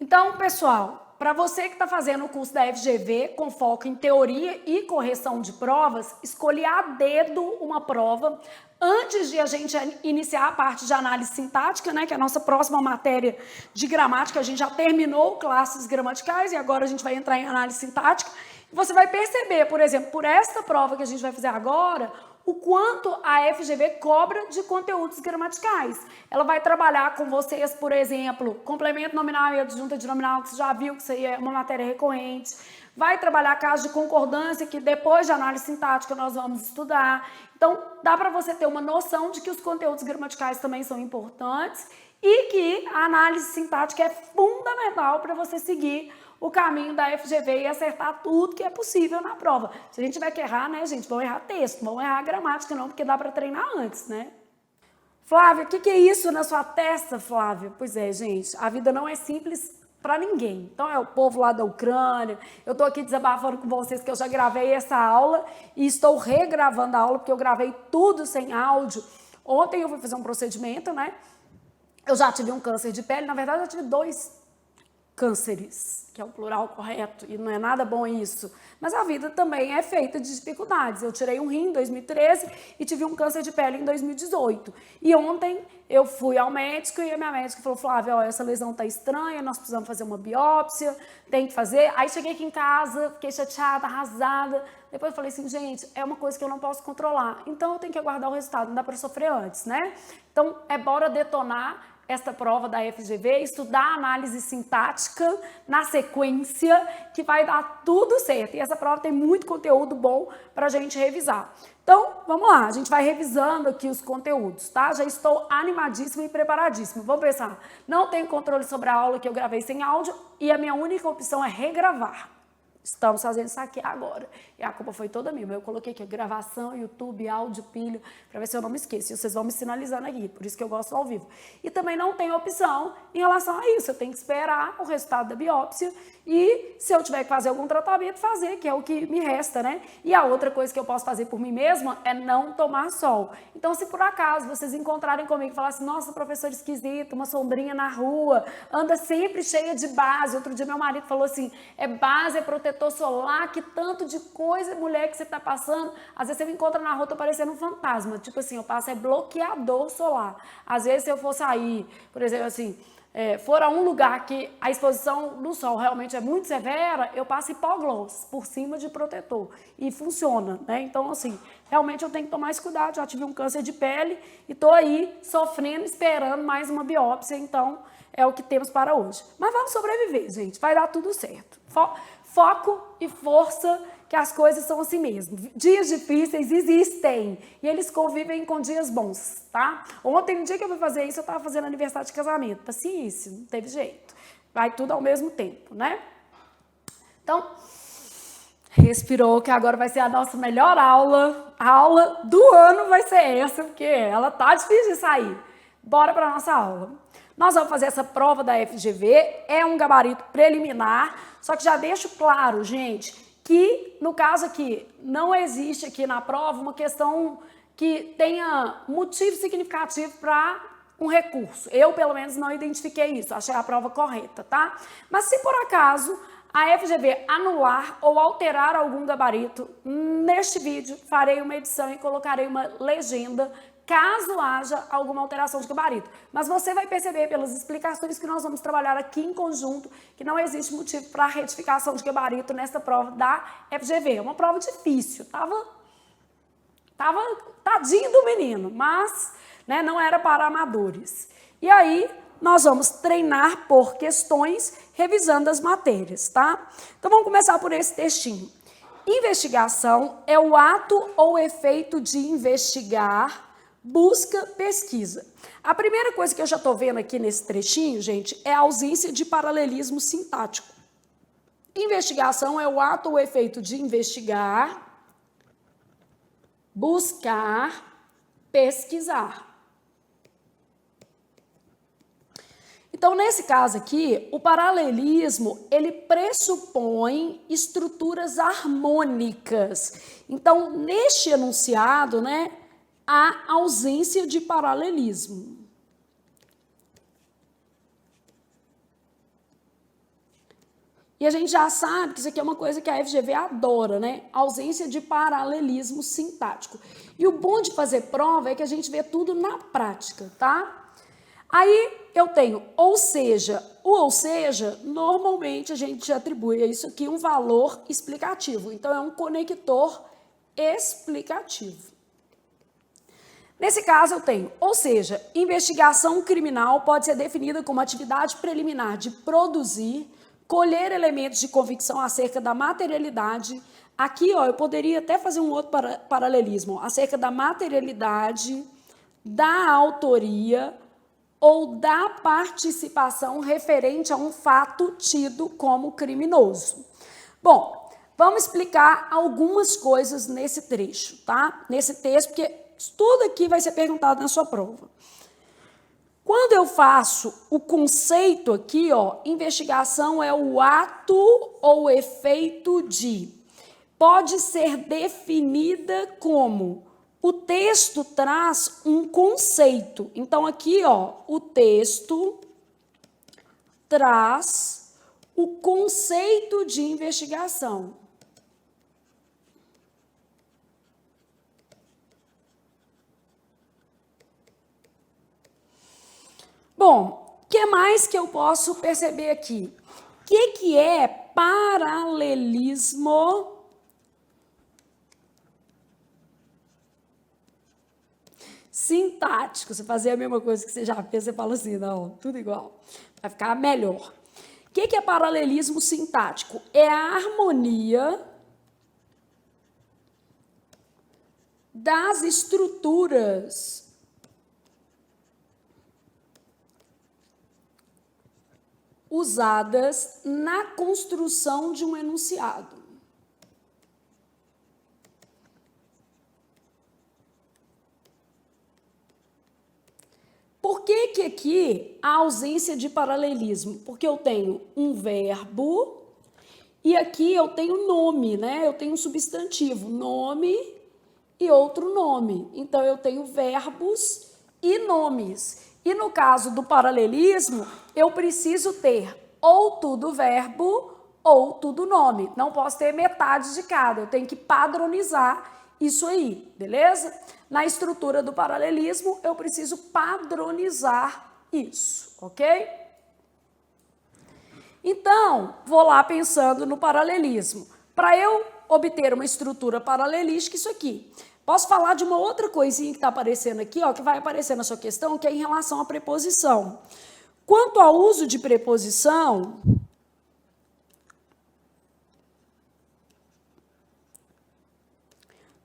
Então, pessoal, para você que está fazendo o curso da FGV com foco em teoria e correção de provas, escolhi a dedo uma prova antes de a gente iniciar a parte de análise sintática, né, que é a nossa próxima matéria de gramática. A gente já terminou classes gramaticais e agora a gente vai entrar em análise sintática. Você vai perceber, por exemplo, por esta prova que a gente vai fazer agora, o quanto a FGV cobra de conteúdos gramaticais. Ela vai trabalhar com vocês, por exemplo, complemento nominal e adjunta de nominal, que você já viu que isso aí é uma matéria recorrente. Vai trabalhar casos de concordância, que depois de análise sintática nós vamos estudar. Então, dá para você ter uma noção de que os conteúdos gramaticais também são importantes e que a análise sintática é fundamental para você seguir o caminho da FGV e acertar tudo que é possível na prova. Se a gente tiver que errar, né, gente, vão errar texto, não vão errar gramática não, porque dá para treinar antes, né? Flávia, o que é isso na sua testa, Flávia? Pois é, gente, a vida não é simples para ninguém. Então é o povo lá da Ucrânia, eu estou aqui desabafando com vocês que eu já gravei essa aula e estou regravando a aula porque eu gravei tudo sem áudio. Ontem eu fui fazer um procedimento, né? Eu já tive um câncer de pele, na verdade eu tive 2 cânceres, que é o plural correto, e não é nada bom isso. Mas a vida também é feita de dificuldades. Eu tirei um rim em 2013 e tive um câncer de pele em 2018. E ontem eu fui ao médico e a minha médica falou, Flávia, ó, essa lesão tá estranha, nós precisamos fazer uma biópsia, tem que fazer. Aí cheguei aqui em casa, fiquei chateada, arrasada. Depois eu falei assim, gente, é uma coisa que eu não posso controlar, então eu tenho que aguardar o resultado, não dá para sofrer antes, né? Então, bora detonar esta prova da FGV, estudar análise sintática na sequência, que vai dar tudo certo. E essa prova tem muito conteúdo bom para a gente revisar. Então, vamos lá, a gente vai revisando aqui os conteúdos, tá? Já estou animadíssima e preparadíssima. Vamos pensar, não tenho controle sobre a aula que eu gravei sem áudio e a minha única opção é regravar. Estamos fazendo isso aqui agora. E a culpa foi toda minha. Eu coloquei aqui gravação, YouTube, áudio, pilha, para ver se eu não me esqueço. E vocês vão me sinalizando aqui, por isso que eu gosto ao vivo. E também não tem opção em relação a isso. Eu tenho que esperar o resultado da biópsia e, se eu tiver que fazer algum tratamento, fazer, que é o que me resta, né? E a outra coisa que eu posso fazer por mim mesma é não tomar sol. Então, se por acaso vocês encontrarem comigo e falarem assim, nossa, professor esquisito, uma sombrinha na rua, anda sempre cheia de base. Outro dia meu marido falou assim, é base, é protetor solar, que tanto de coisa, mulher, que você tá passando. Às vezes você me encontra na rua, tô parecendo um fantasma. Tipo assim, eu passo bloqueador solar. Às vezes se eu for sair, por exemplo assim, for a um lugar que a exposição do sol realmente é muito severa, eu passo hipogloss por cima de protetor. E funciona, né? Então, assim, realmente eu tenho que tomar esse cuidado. Já tive um câncer de pele e tô aí sofrendo, esperando mais uma biópsia. Então, é o que temos para hoje. Mas vamos sobreviver, gente. Vai dar tudo certo. Foco e força, que as coisas são assim mesmo. Dias difíceis existem e eles convivem com dias bons, tá? Ontem, no dia que eu fui fazer isso, eu estava fazendo aniversário de casamento. Paciência, não teve jeito. Vai tudo ao mesmo tempo, né? Então, respirou, que agora vai ser a nossa melhor aula. A aula do ano vai ser essa, porque ela tá difícil de sair. Bora para a nossa aula. Nós vamos fazer essa prova da FGV, é um gabarito preliminar, só que já deixo claro, gente, que no caso aqui, não existe aqui na prova uma questão que tenha motivo significativo para um recurso. Eu, pelo menos, não identifiquei isso, achei a prova correta, tá? Mas se por acaso a FGV anular ou alterar algum gabarito, neste vídeo farei uma edição e colocarei uma legenda caso haja alguma alteração de gabarito. Mas você vai perceber pelas explicações que nós vamos trabalhar aqui em conjunto que não existe motivo para retificação de gabarito nesta prova da FGV. É uma prova difícil, tava tadinho do menino, mas né, não era para amadores. E aí nós vamos treinar por questões revisando as matérias, tá? Então vamos começar por esse textinho. Investigação é o ato ou efeito de investigar, busca, pesquisa. A primeira coisa que eu já estou vendo aqui nesse trechinho, gente, é a ausência de paralelismo sintático. Investigação é o ato ou efeito de investigar, buscar, pesquisar. Então, nesse caso aqui, o paralelismo, ele pressupõe estruturas harmônicas. Então, neste enunciado, né, há ausência de paralelismo. E a gente já sabe que isso aqui é uma coisa que a FGV adora, né? Ausência de paralelismo sintático. E o bom de fazer prova é que a gente vê tudo na prática, tá? Aí eu tenho ou seja. O ou seja, normalmente a gente atribui a isso aqui um valor explicativo. Então, é um conector explicativo. Nesse caso, eu tenho, ou seja, investigação criminal pode ser definida como atividade preliminar de produzir, colher elementos de convicção acerca da materialidade. Aqui, ó, eu poderia até fazer um outro paralelismo, acerca da materialidade, da autoria ou da participação referente a um fato tido como criminoso. Bom, vamos explicar algumas coisas nesse trecho, tá? Nesse texto, porque tudo aqui vai ser perguntado na sua prova. Quando eu faço o conceito aqui, ó, investigação é o ato ou efeito de. Pode ser definida como o texto traz um conceito. Então, aqui, ó, o texto traz o conceito de investigação. Bom, o que mais que eu posso perceber aqui? O que é paralelismo sintático? Você fazer a mesma coisa que você já fez, você fala assim, não, tudo igual. Vai ficar melhor. O que é paralelismo sintático? É a harmonia das estruturas usadas na construção de um enunciado. Por que aqui a ausência de paralelismo? Porque eu tenho um verbo e aqui eu tenho nome, né? Eu tenho um substantivo, nome e outro nome. Então, eu tenho verbos e nomes. E no caso do paralelismo, eu preciso ter ou tudo verbo ou tudo nome. Não posso ter metade de cada, eu tenho que padronizar isso aí, beleza? Na estrutura do paralelismo, eu preciso padronizar isso, ok? Então, vou lá pensando no paralelismo. Para eu obter uma estrutura paralelística, isso aqui. Posso falar de uma outra coisinha que está aparecendo aqui, ó, que vai aparecer na sua questão, que é em relação à preposição. Quanto ao uso de preposição,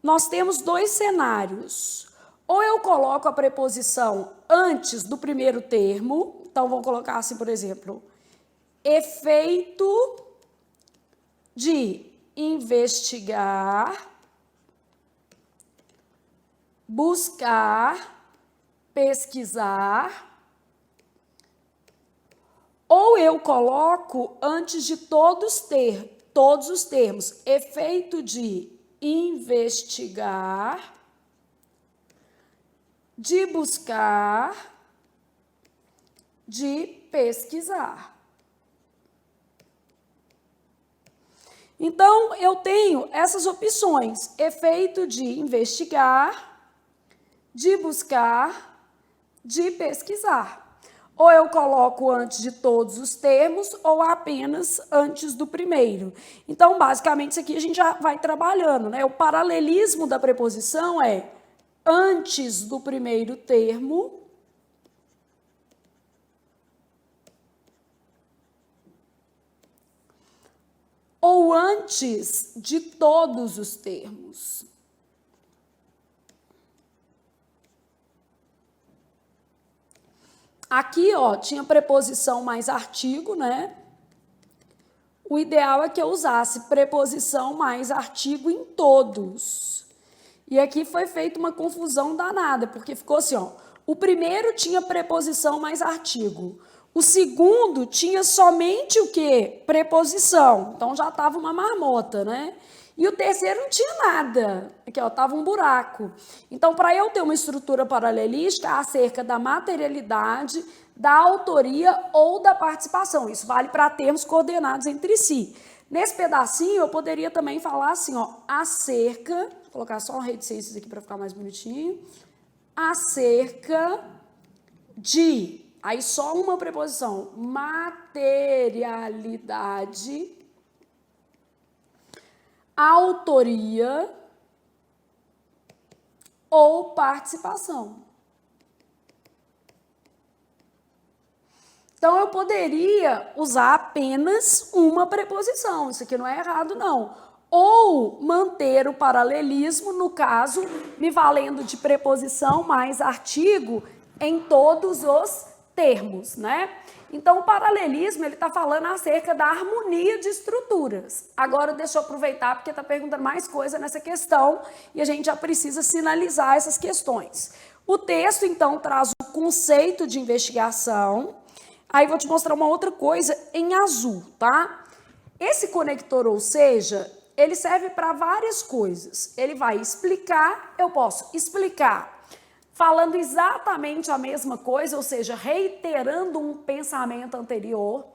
nós temos dois cenários. Ou eu coloco a preposição antes do primeiro termo, então vou colocar assim, por exemplo, efeito de investigar, buscar, pesquisar, ou eu coloco antes de todos os termos, efeito de investigar, de buscar, de pesquisar. Então, eu tenho essas opções, efeito de investigar, de buscar, de pesquisar. Ou eu coloco antes de todos os termos ou apenas antes do primeiro. Então, basicamente, isso aqui a gente já vai trabalhando, né? O paralelismo da preposição é antes do primeiro termo ou antes de todos os termos. Aqui, ó, tinha preposição mais artigo, né? O ideal é que eu usasse preposição mais artigo em todos. E aqui foi feita uma confusão danada, porque ficou assim, ó. O primeiro tinha preposição mais artigo. O segundo tinha somente o quê? Preposição. Então, já estava uma marmota, né? E o terceiro não tinha nada. Aqui, ó, tava um buraco. Então, para eu ter uma estrutura paralelística acerca da materialidade, da autoria ou da participação. Isso vale para termos coordenados entre si. Nesse pedacinho, eu poderia também falar assim, ó, acerca, vou colocar só uma reticências aqui para ficar mais bonitinho, acerca de, aí só uma preposição, materialidade, autoria ou participação. Então, eu poderia usar apenas uma preposição, isso aqui não é errado, não. Ou manter o paralelismo, no caso, me valendo de preposição mais artigo em todos os termos, né? Então, o paralelismo, ele está falando acerca da harmonia de estruturas. Agora, deixa eu aproveitar, porque está perguntando mais coisa nessa questão e a gente já precisa sinalizar essas questões. O texto, então, traz o conceito de investigação. Aí vou te mostrar uma outra coisa em azul, tá? Esse conector, ou seja, ele serve para várias coisas. Ele vai explicar, eu posso explicar falando exatamente a mesma coisa, ou seja, reiterando um pensamento anterior,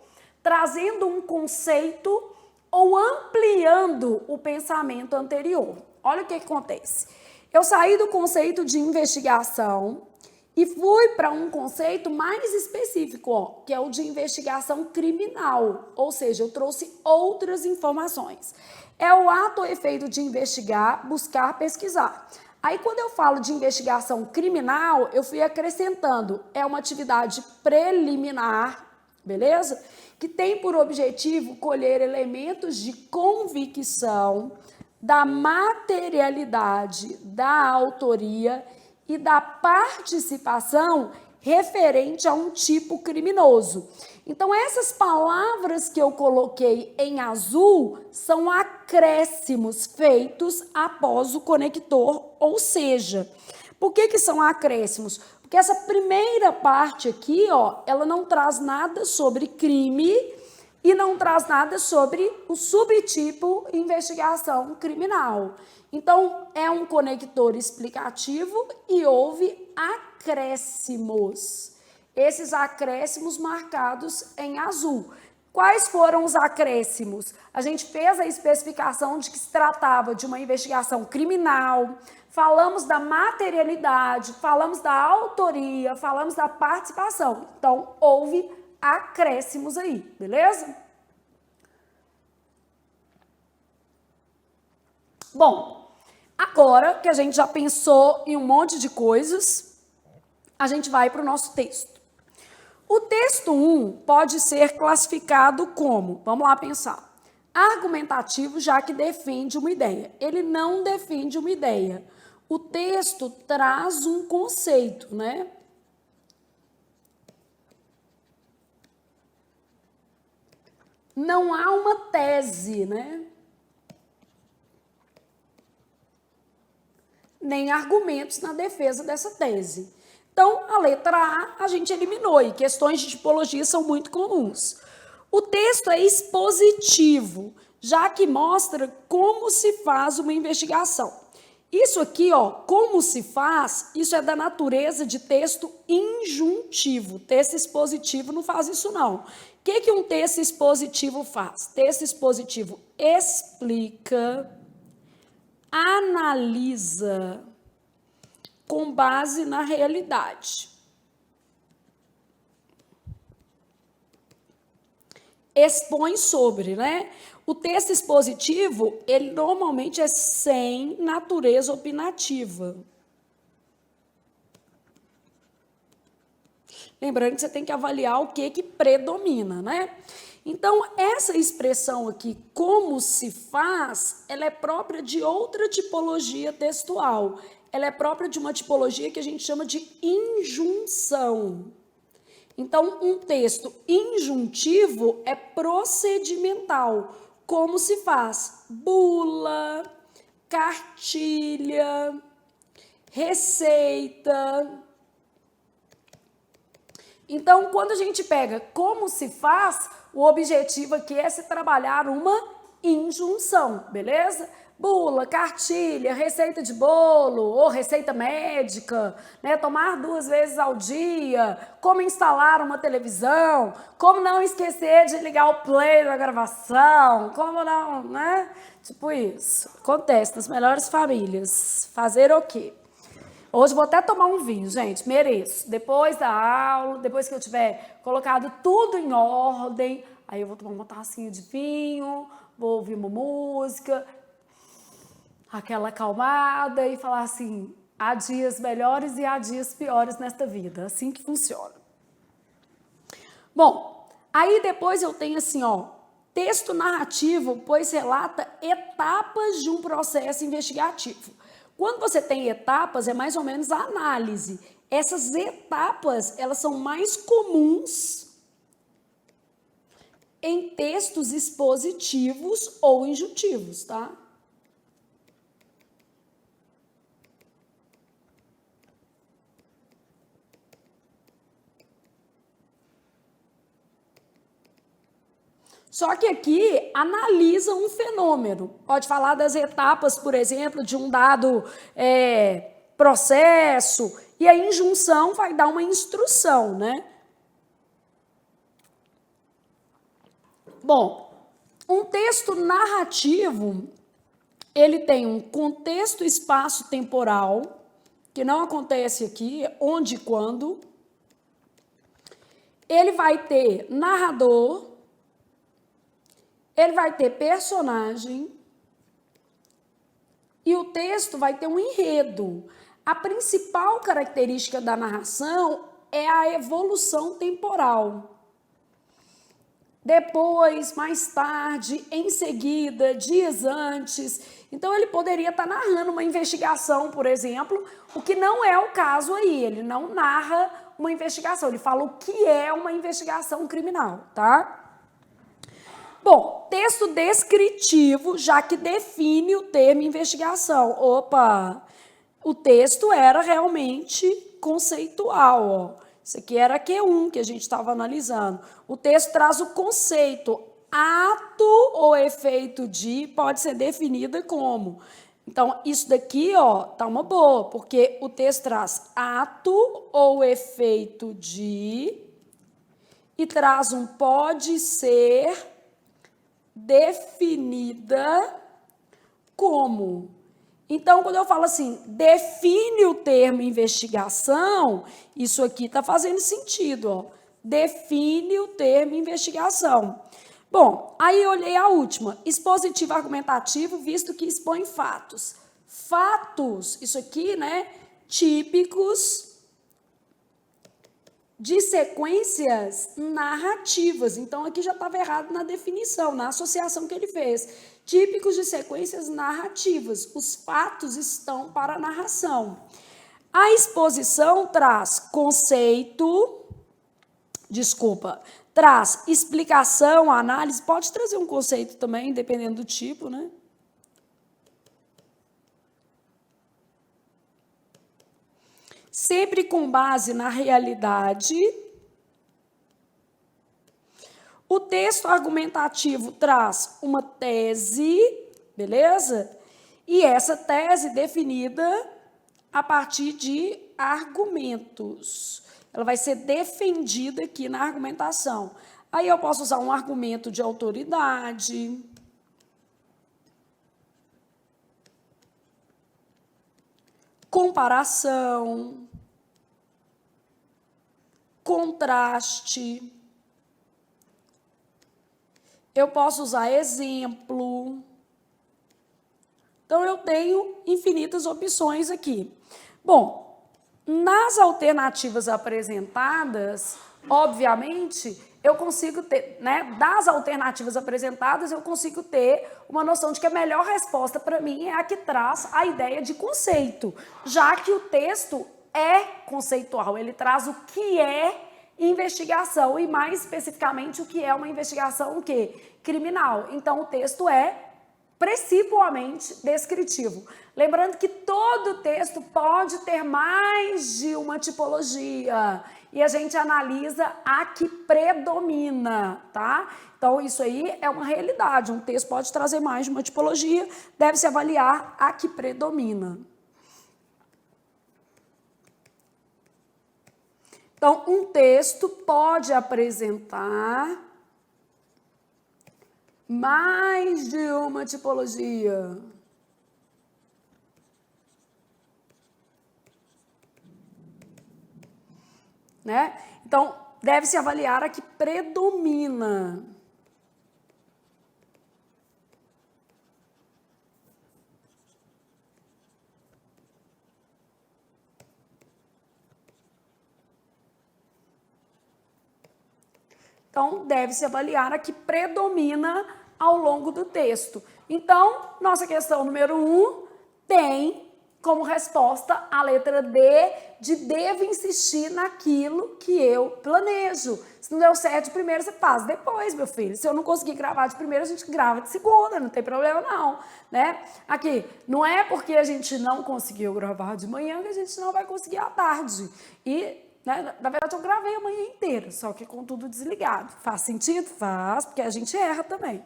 trazendo um conceito ou ampliando o pensamento anterior. Olha o que acontece. Eu saí do conceito de investigação e fui para um conceito mais específico, ó, que é o de investigação criminal, ou seja, eu trouxe outras informações. É o ato ou efeito de investigar, buscar, pesquisar. Aí, quando eu falo de investigação criminal, eu fui acrescentando, é uma atividade preliminar, beleza? Que tem por objetivo colher elementos de convicção da materialidade, da autoria e da participação referente a um tipo criminoso. Então, essas palavras que eu coloquei em azul são acréscimos feitos após o conector, ou seja, por que são acréscimos? Porque essa primeira parte aqui, ó, ela não traz nada sobre crime e não traz nada sobre o subtipo investigação criminal. Então, é um conector explicativo e houve acréscimos. Esses acréscimos marcados em azul. Quais foram os acréscimos? A gente fez a especificação de que se tratava de uma investigação criminal, falamos da materialidade, falamos da autoria, falamos da participação. Então, houve acréscimos aí, beleza? Bom, agora que a gente já pensou em um monte de coisas, a gente vai para o nosso texto. O texto 1 pode ser classificado como, vamos lá pensar, argumentativo, já que defende uma ideia. Ele não defende uma ideia. O texto traz um conceito, né? Não há uma tese, né? Nem argumentos na defesa dessa tese. Então, a letra A a gente eliminou e questões de tipologia são muito comuns. O texto é expositivo, já que mostra como se faz uma investigação. Isso aqui, ó, como se faz, isso é da natureza de texto injuntivo. Texto expositivo não faz isso, não. O que um texto expositivo faz? Texto expositivo explica, analisa com base na realidade. Expõe sobre, né? O texto expositivo, ele normalmente é sem natureza opinativa. Lembrando que você tem que avaliar o que predomina, né? Então, essa expressão aqui, como se faz, ela é própria de outra tipologia textual. Ela é própria de uma tipologia que a gente chama de injunção. Então, um texto injuntivo é procedimental. Como se faz? Bula, cartilha, receita. Então, quando a gente pega como se faz, o objetivo aqui é se trabalhar uma injunção, beleza? bula, cartilha, receita de bolo ou receita médica, né? Tomar 2 vezes ao dia, como instalar uma televisão, como não esquecer de ligar o play da gravação, como não, né? Tipo isso. Acontece nas melhores famílias. Fazer o quê? Hoje vou até tomar um vinho, gente, mereço. Depois da aula, depois que eu tiver colocado tudo em ordem, aí eu vou tomar uma tacinha de vinho, vou ouvir uma música, aquela acalmada e falar assim, há dias melhores e há dias piores nesta vida, assim que funciona. Bom, aí depois eu tenho assim, ó, texto narrativo, pois relata etapas de um processo investigativo. Quando você tem etapas, é mais ou menos a análise. Essas etapas, elas são mais comuns em textos expositivos ou injuntivos, tá? Só que aqui analisa um fenômeno. Pode falar das etapas, por exemplo, de um dado processo, e a injunção vai dar uma instrução, né? Bom, um texto narrativo, ele tem um contexto espaço-temporal, que não acontece aqui, onde e quando. Ele vai ter narrador, ele vai ter personagem e o texto vai ter um enredo. A principal característica da narração é a evolução temporal. Depois, mais tarde, em seguida, dias antes. Então, ele poderia estar narrando uma investigação, por exemplo, o que não é o caso aí. Ele não narra uma investigação, ele fala o que é uma investigação criminal, tá? Bom, texto descritivo, já que define o termo investigação. Opa, o texto era realmente conceitual, ó. Isso aqui era Q1 que a gente estava analisando. O texto traz o conceito, ato ou efeito de, pode ser definida como. Então, isso daqui, ó, tá uma boa, porque o texto traz ato ou efeito de e traz um pode ser definida como. Então, quando eu falo assim, define o termo investigação, isso aqui está fazendo sentido, ó. Define o termo investigação. Bom, aí eu olhei a última, expositivo argumentativo, visto que expõe fatos. Fatos, isso aqui, né, típicos de sequências narrativas. Então, aqui já estava errado na definição, na associação que ele fez. Típicos de sequências narrativas. Os fatos estão para a narração. A exposição traz traz explicação, análise, pode trazer um conceito também, dependendo do tipo, né? Sempre com base na realidade. O texto argumentativo traz uma tese, beleza? E essa tese definida a partir de argumentos. Ela vai ser defendida aqui na argumentação. Aí eu posso usar um argumento de autoridade, comparação, contraste. Eu posso usar exemplo. Então, eu tenho infinitas opções aqui. Bom, nas alternativas apresentadas, obviamente, eu consigo ter, né, das alternativas apresentadas, eu consigo ter uma noção de que a melhor resposta para mim é a que traz a ideia de conceito, já que o texto é conceitual, ele traz o que é investigação e, mais especificamente, o que é uma investigação o quê? Criminal. Então, o texto é principalmente descritivo. Lembrando que todo texto pode ter mais de uma tipologia e a gente analisa a que predomina, tá? Então, isso aí é uma realidade. Um texto pode trazer mais de uma tipologia, deve-se avaliar a que predomina. Então, um texto pode apresentar mais de uma tipologia. Né? Então, deve-se avaliar a que predomina. Então, deve-se avaliar a que predomina ao longo do texto. Então, nossa questão número 1 tem como resposta a letra D, de devo insistir naquilo que eu planejo. Se não deu certo de primeira, você faz depois, meu filho. Se eu não conseguir gravar de primeira, a gente grava de segunda, não tem problema não, né? Aqui, não é porque a gente não conseguiu gravar de manhã que a gente não vai conseguir à tarde. E, né, na verdade, eu gravei a manhã inteira, só que com tudo desligado. Faz sentido? Faz, porque a gente erra também.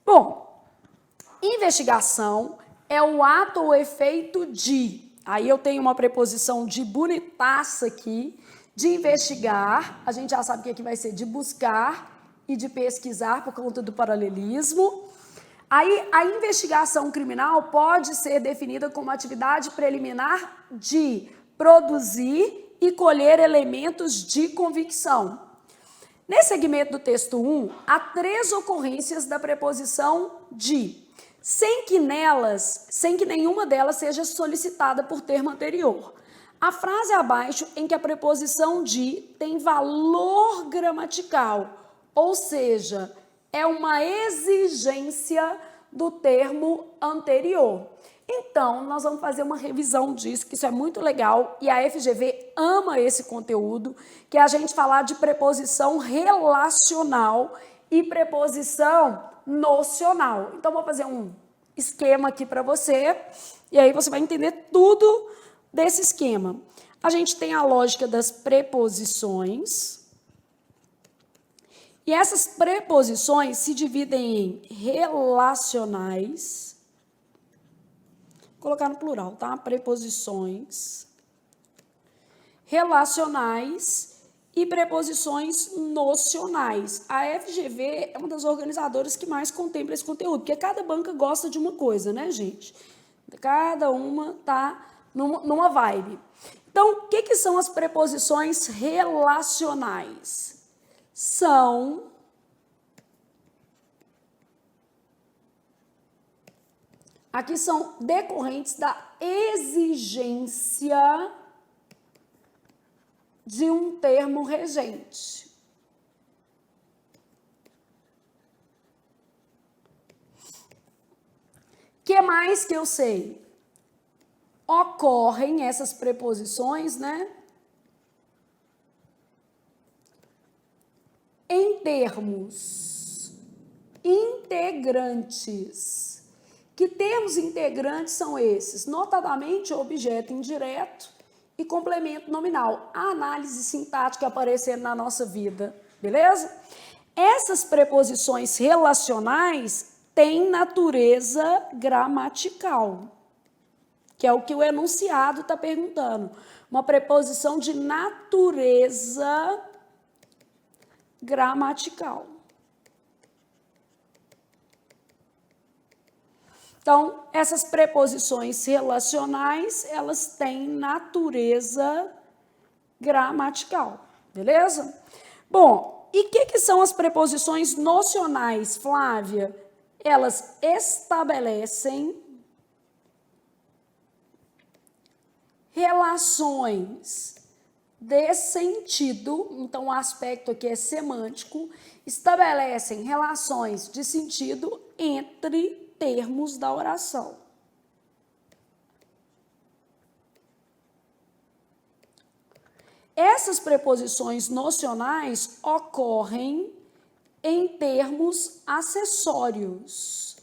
Bom, investigação é o ato ou efeito de. Aí eu tenho uma preposição de bonitaça aqui, de investigar. A gente já sabe que aqui vai ser de buscar e de pesquisar por conta do paralelismo. Aí a investigação criminal pode ser definida como atividade preliminar de produzir e colher elementos de convicção. Nesse segmento do texto 1, há 3 ocorrências da preposição de, sem que nenhuma delas seja solicitada por termo anterior. A frase abaixo em que a preposição de tem valor gramatical, ou seja, é uma exigência do termo anterior. Então, nós vamos fazer uma revisão disso, que isso é muito legal, e a FGV ama esse conteúdo, que é a gente falar de preposição relacional e preposição nocional. Então, vou fazer um esquema aqui para você, e aí você vai entender tudo desse esquema. A gente tem a lógica das preposições, e essas preposições se dividem em relacionais, vou colocar no plural, tá? Preposições relacionais e preposições nocionais. A FGV é uma das organizadoras que mais contempla esse conteúdo, porque cada banca gosta de uma coisa, né, gente? Cada uma tá numa vibe. Então, o que são as preposições relacionais? Aqui são decorrentes da exigência de um termo regente. O que mais que eu sei? Ocorrem essas preposições, né? Em termos integrantes. Que termos integrantes são esses? Notadamente, objeto indireto e complemento nominal. A análise sintática aparecendo na nossa vida, beleza? Essas preposições relacionais têm natureza gramatical, que é o que o enunciado está perguntando. Uma preposição de natureza gramatical. Então, essas preposições relacionais, elas têm natureza gramatical, beleza? Bom, e o que são as preposições nocionais, Flávia? Elas estabelecem relações de sentido, então o aspecto aqui é semântico, estabelecem relações de sentido entre termos da oração. Essas preposições nocionais ocorrem em termos acessórios.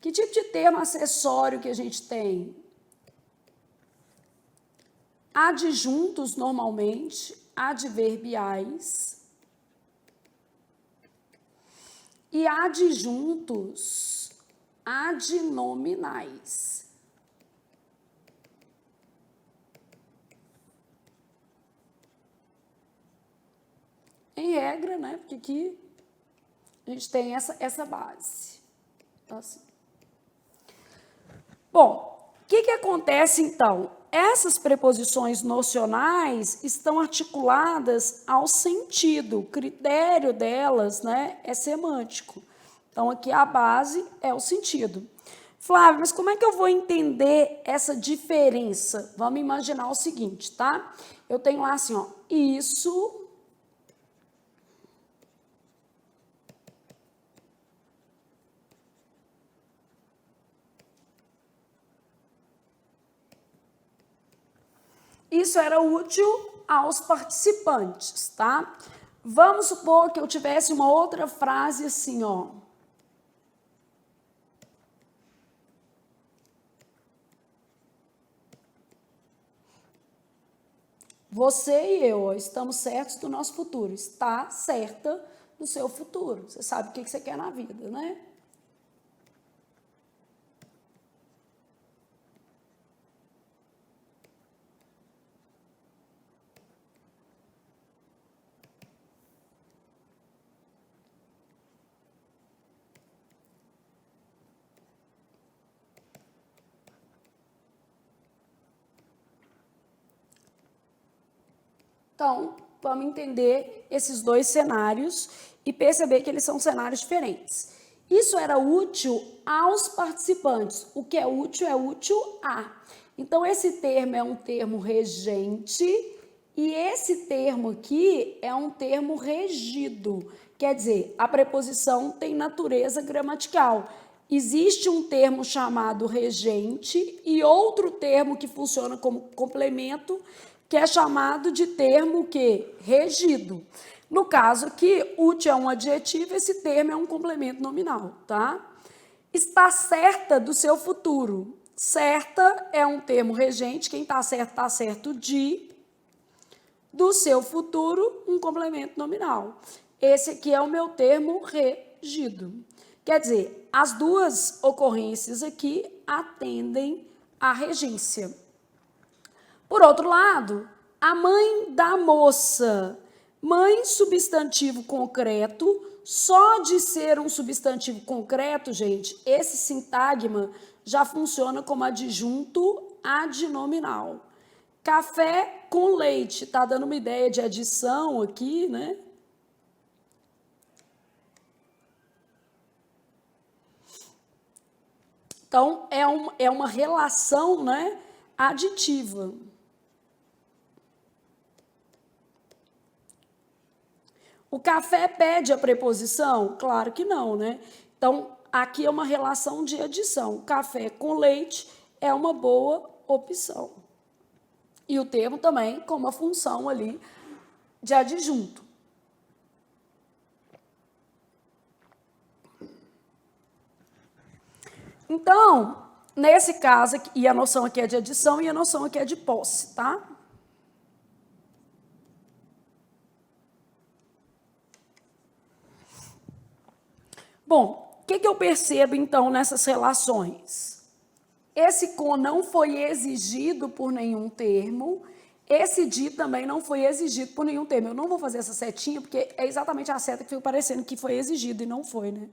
Que tipo de termo acessório que a gente tem? Adjuntos, normalmente, adverbiais. E adjuntos adnominais. Em regra, né? Porque aqui a gente tem essa base. Assim. Bom, o que acontece então? Essas preposições nocionais estão articuladas ao sentido. O critério delas, né, é semântico. Então, aqui a base é o sentido. Flávia, mas como é que eu vou entender essa diferença? Vamos imaginar o seguinte, tá? Eu tenho lá assim, ó, isso... Isso era útil aos participantes, tá? Vamos supor que eu tivesse uma outra frase assim, ó. Você e eu estamos certos do nosso futuro. Está certa do seu futuro. Você sabe o que você quer na vida, né? Então, vamos entender esses dois cenários e perceber que eles são cenários diferentes. Isso era útil aos participantes. O que é útil a. Então, esse termo é um termo regente e esse termo aqui é um termo regido. Quer dizer, a preposição tem natureza gramatical. Existe um termo chamado regente e outro termo que funciona como complemento, que é chamado de termo que regido. No caso aqui, útil é um adjetivo, esse termo é um complemento nominal, tá? Está certa do seu futuro. Certa é um termo regente, quem está certo de. Do seu futuro, um complemento nominal. Esse aqui é o meu termo regido. Quer dizer, as duas ocorrências aqui atendem à regência. Por outro lado, a mãe da moça. Mãe, substantivo concreto. Só de ser um substantivo concreto, gente, esse sintagma já funciona como adjunto adnominal. Café com leite. Tá dando uma ideia de adição aqui, né? Então, é uma relação, né, aditiva. O café pede a preposição? Claro que não, né? Então, aqui é uma relação de adição. Café com leite é uma boa opção. E o termo também com uma função ali de adjunto. Então, nesse caso aqui, e a noção aqui é de adição e a noção aqui é de posse, tá? Bom, o que eu percebo, então, nessas relações? Esse com não foi exigido por nenhum termo, esse de também não foi exigido por nenhum termo. Eu não vou fazer essa setinha, porque é exatamente a seta que fica parecendo que foi exigido e não foi, né?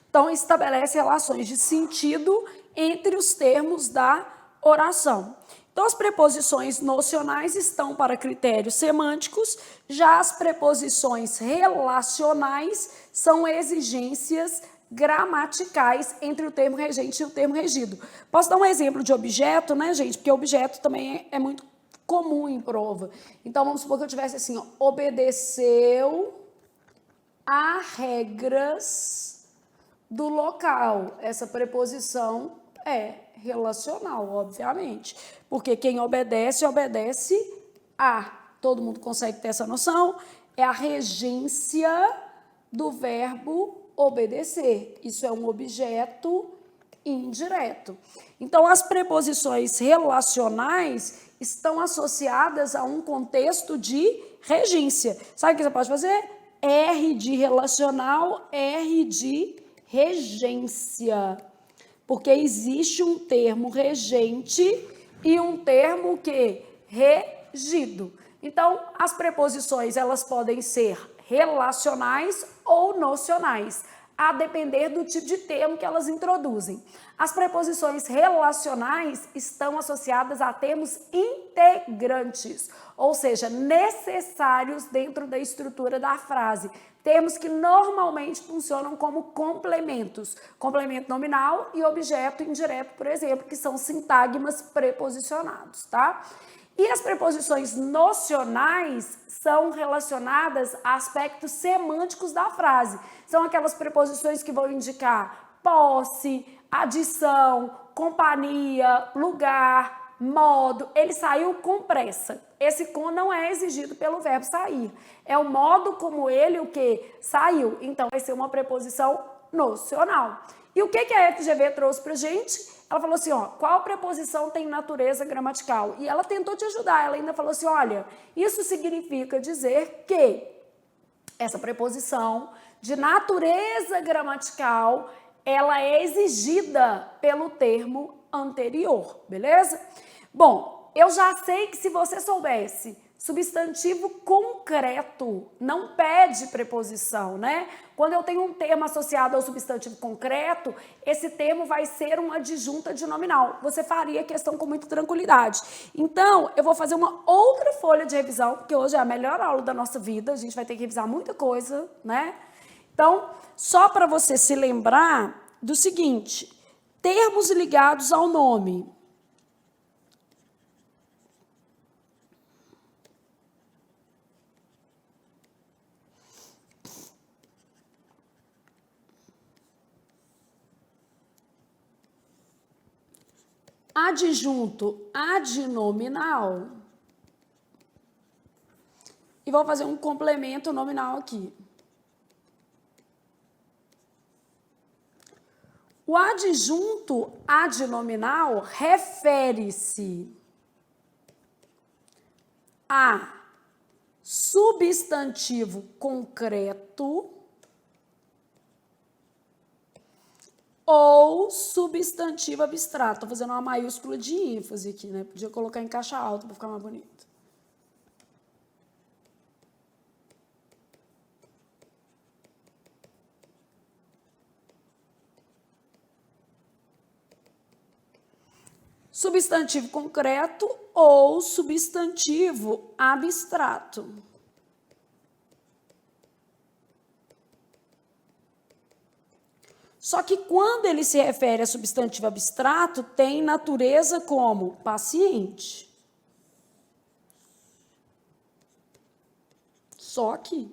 Então, estabelece relações de sentido entre os termos da oração. Então, as preposições nocionais estão para critérios semânticos, já as preposições relacionais são exigências gramaticais entre o termo regente e o termo regido. Posso dar um exemplo de objeto, né, gente? Porque objeto também é muito comum em prova. Então, vamos supor que eu tivesse assim, ó, obedeceu a regras do local. Essa preposição É relacional, obviamente. Porque quem obedece, obedece a. Todo mundo consegue ter essa noção? É a regência do verbo obedecer. Isso é um objeto indireto. Então, as preposições relacionais estão associadas a um contexto de regência. Sabe o que você pode fazer? R de relacional, R de regência. Porque existe um termo regente e um termo que regido. Então, as preposições, elas podem ser relacionais ou nocionais, a depender do tipo de termo que elas introduzem. As preposições relacionais estão associadas a termos integrantes, ou seja, necessários dentro da estrutura da frase. Termos que normalmente funcionam como complementos. Complemento nominal e objeto indireto, por exemplo, que são sintagmas preposicionados, tá? E as preposições nocionais são relacionadas a aspectos semânticos da frase. São aquelas preposições que vão indicar posse, adição, companhia, lugar, modo. Ele saiu com pressa. Esse com não é exigido pelo verbo sair. É o modo como ele o que saiu. Então, vai ser uma preposição nocional. E o que a FGV trouxe pra gente? Ela falou assim, ó, qual preposição tem natureza gramatical? E ela tentou te ajudar, ela ainda falou assim, olha, isso significa dizer que essa preposição de natureza gramatical, ela é exigida pelo termo anterior, beleza? Bom, eu já sei que se você soubesse substantivo concreto não pede preposição, né? Quando eu tenho um termo associado ao substantivo concreto, esse termo vai ser uma adjunta de nominal. Você faria a questão com muita tranquilidade. Então, eu vou fazer uma outra folha de revisão, porque hoje é a melhor aula da nossa vida, a gente vai ter que revisar muita coisa, né? Então, só para você se lembrar do seguinte, termos ligados ao nome. Adjunto adnominal. E vou fazer um complemento nominal aqui. O adjunto adnominal refere-se a substantivo concreto ou substantivo abstrato. Estou fazendo uma maiúscula de ênfase aqui, né? Podia colocar em caixa alta para ficar mais bonito. Substantivo concreto ou substantivo abstrato. Só que quando ele se refere a substantivo abstrato, tem natureza como paciente. Só que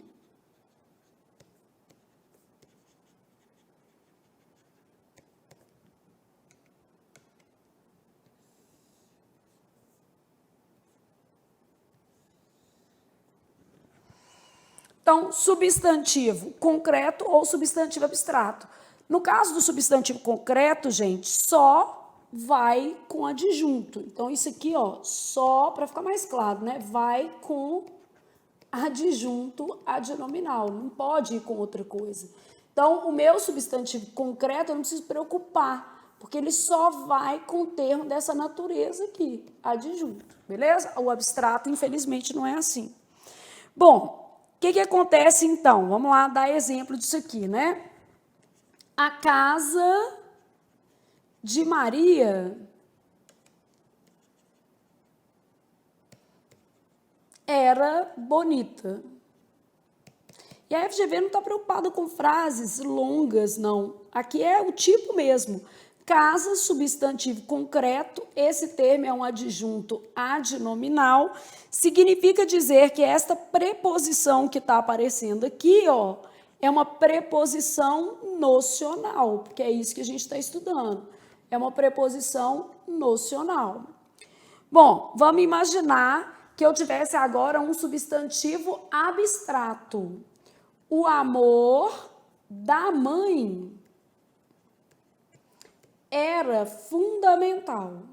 então, substantivo concreto ou substantivo abstrato. No caso do substantivo concreto, gente, só vai com adjunto. Então, isso aqui, ó, só, para ficar mais claro, né? Vai com adjunto adnominal, não pode ir com outra coisa. Então, o meu substantivo concreto, eu não preciso preocupar, porque ele só vai com o termo dessa natureza aqui, adjunto, beleza? O abstrato, infelizmente, não é assim. Bom, o que acontece, então? Vamos lá dar exemplo disso aqui, né? A casa de Maria era bonita. E a FGV não está preocupada com frases longas, não. Aqui é o tipo mesmo. Casa, substantivo concreto, esse termo é um adjunto adnominal, significa dizer que esta preposição que está aparecendo aqui, ó, é uma preposição nocional, porque é isso que a gente está estudando. é uma preposição nocional. Bom, vamos imaginar que eu tivesse agora um substantivo abstrato. O amor da mãe era fundamental.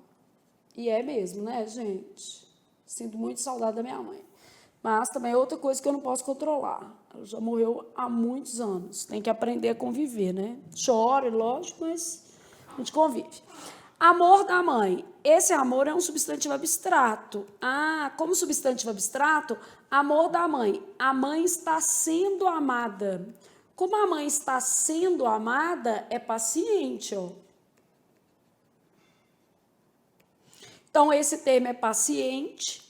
E é mesmo, né, gente? Sinto muito saudade da minha mãe. Mas também é outra coisa que eu não posso controlar. Ela já morreu há muitos anos. Tem que aprender a conviver, né? Chora, lógico, mas a gente convive. Amor da mãe. Esse amor é um substantivo abstrato. Ah, como substantivo abstrato, amor da mãe. A mãe está sendo amada. Como a mãe está sendo amada, é paciente, ó. Então, esse termo é paciente.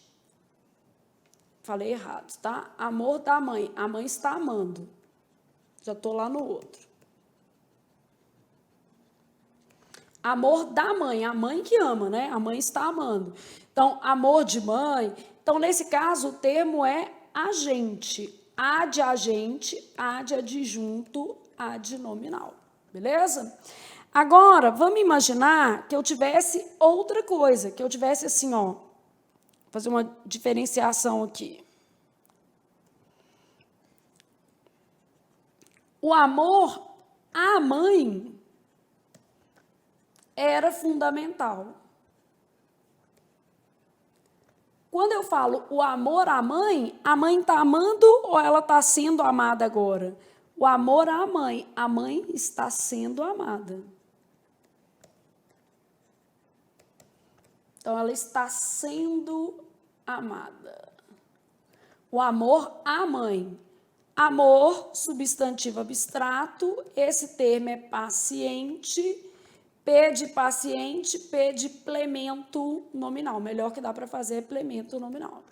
Falei errado, tá? Amor da mãe. A mãe está amando. Já estou lá no outro. Amor da mãe. A mãe que ama, né? A mãe está amando. Então, amor de mãe. Então, nesse caso, o termo é agente. A de agente, a de adjunto, a de nominal. Beleza? Agora, vamos imaginar que eu tivesse outra coisa. Que eu tivesse assim, ó. Vou fazer uma diferenciação aqui. O amor à mãe era fundamental. Quando eu falo o amor à mãe, a mãe está amando ou ela está sendo amada agora? O amor à mãe, a mãe está sendo amada. Então, ela está sendo amada. O amor à mãe. Amor, substantivo abstrato, esse termo é paciente, P de paciente, P de plemento nominal. Melhor que dá para fazer é plemento nominal.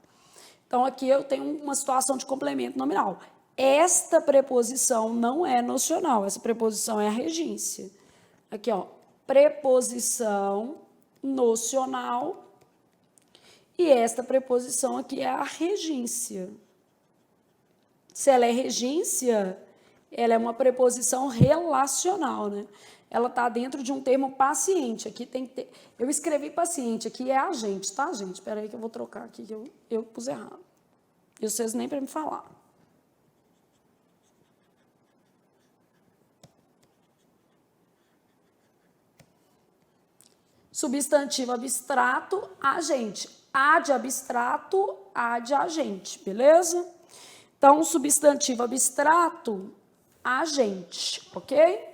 Então, aqui eu tenho uma situação de complemento nominal. Esta preposição não é nocional, essa preposição é a regência. Aqui, ó, preposição nocional, e esta preposição aqui é a regência. Se ela é regência, ela é uma preposição relacional, né? Ela está dentro de um termo paciente. Aqui tem que ter... Eu escrevi paciente, aqui é agente, tá, gente? Espera aí que eu vou trocar aqui, que eu pus errado. E vocês nem para me falar. Substantivo abstrato, agente. A de abstrato, A de agente, beleza? Então, substantivo abstrato, agente, ok?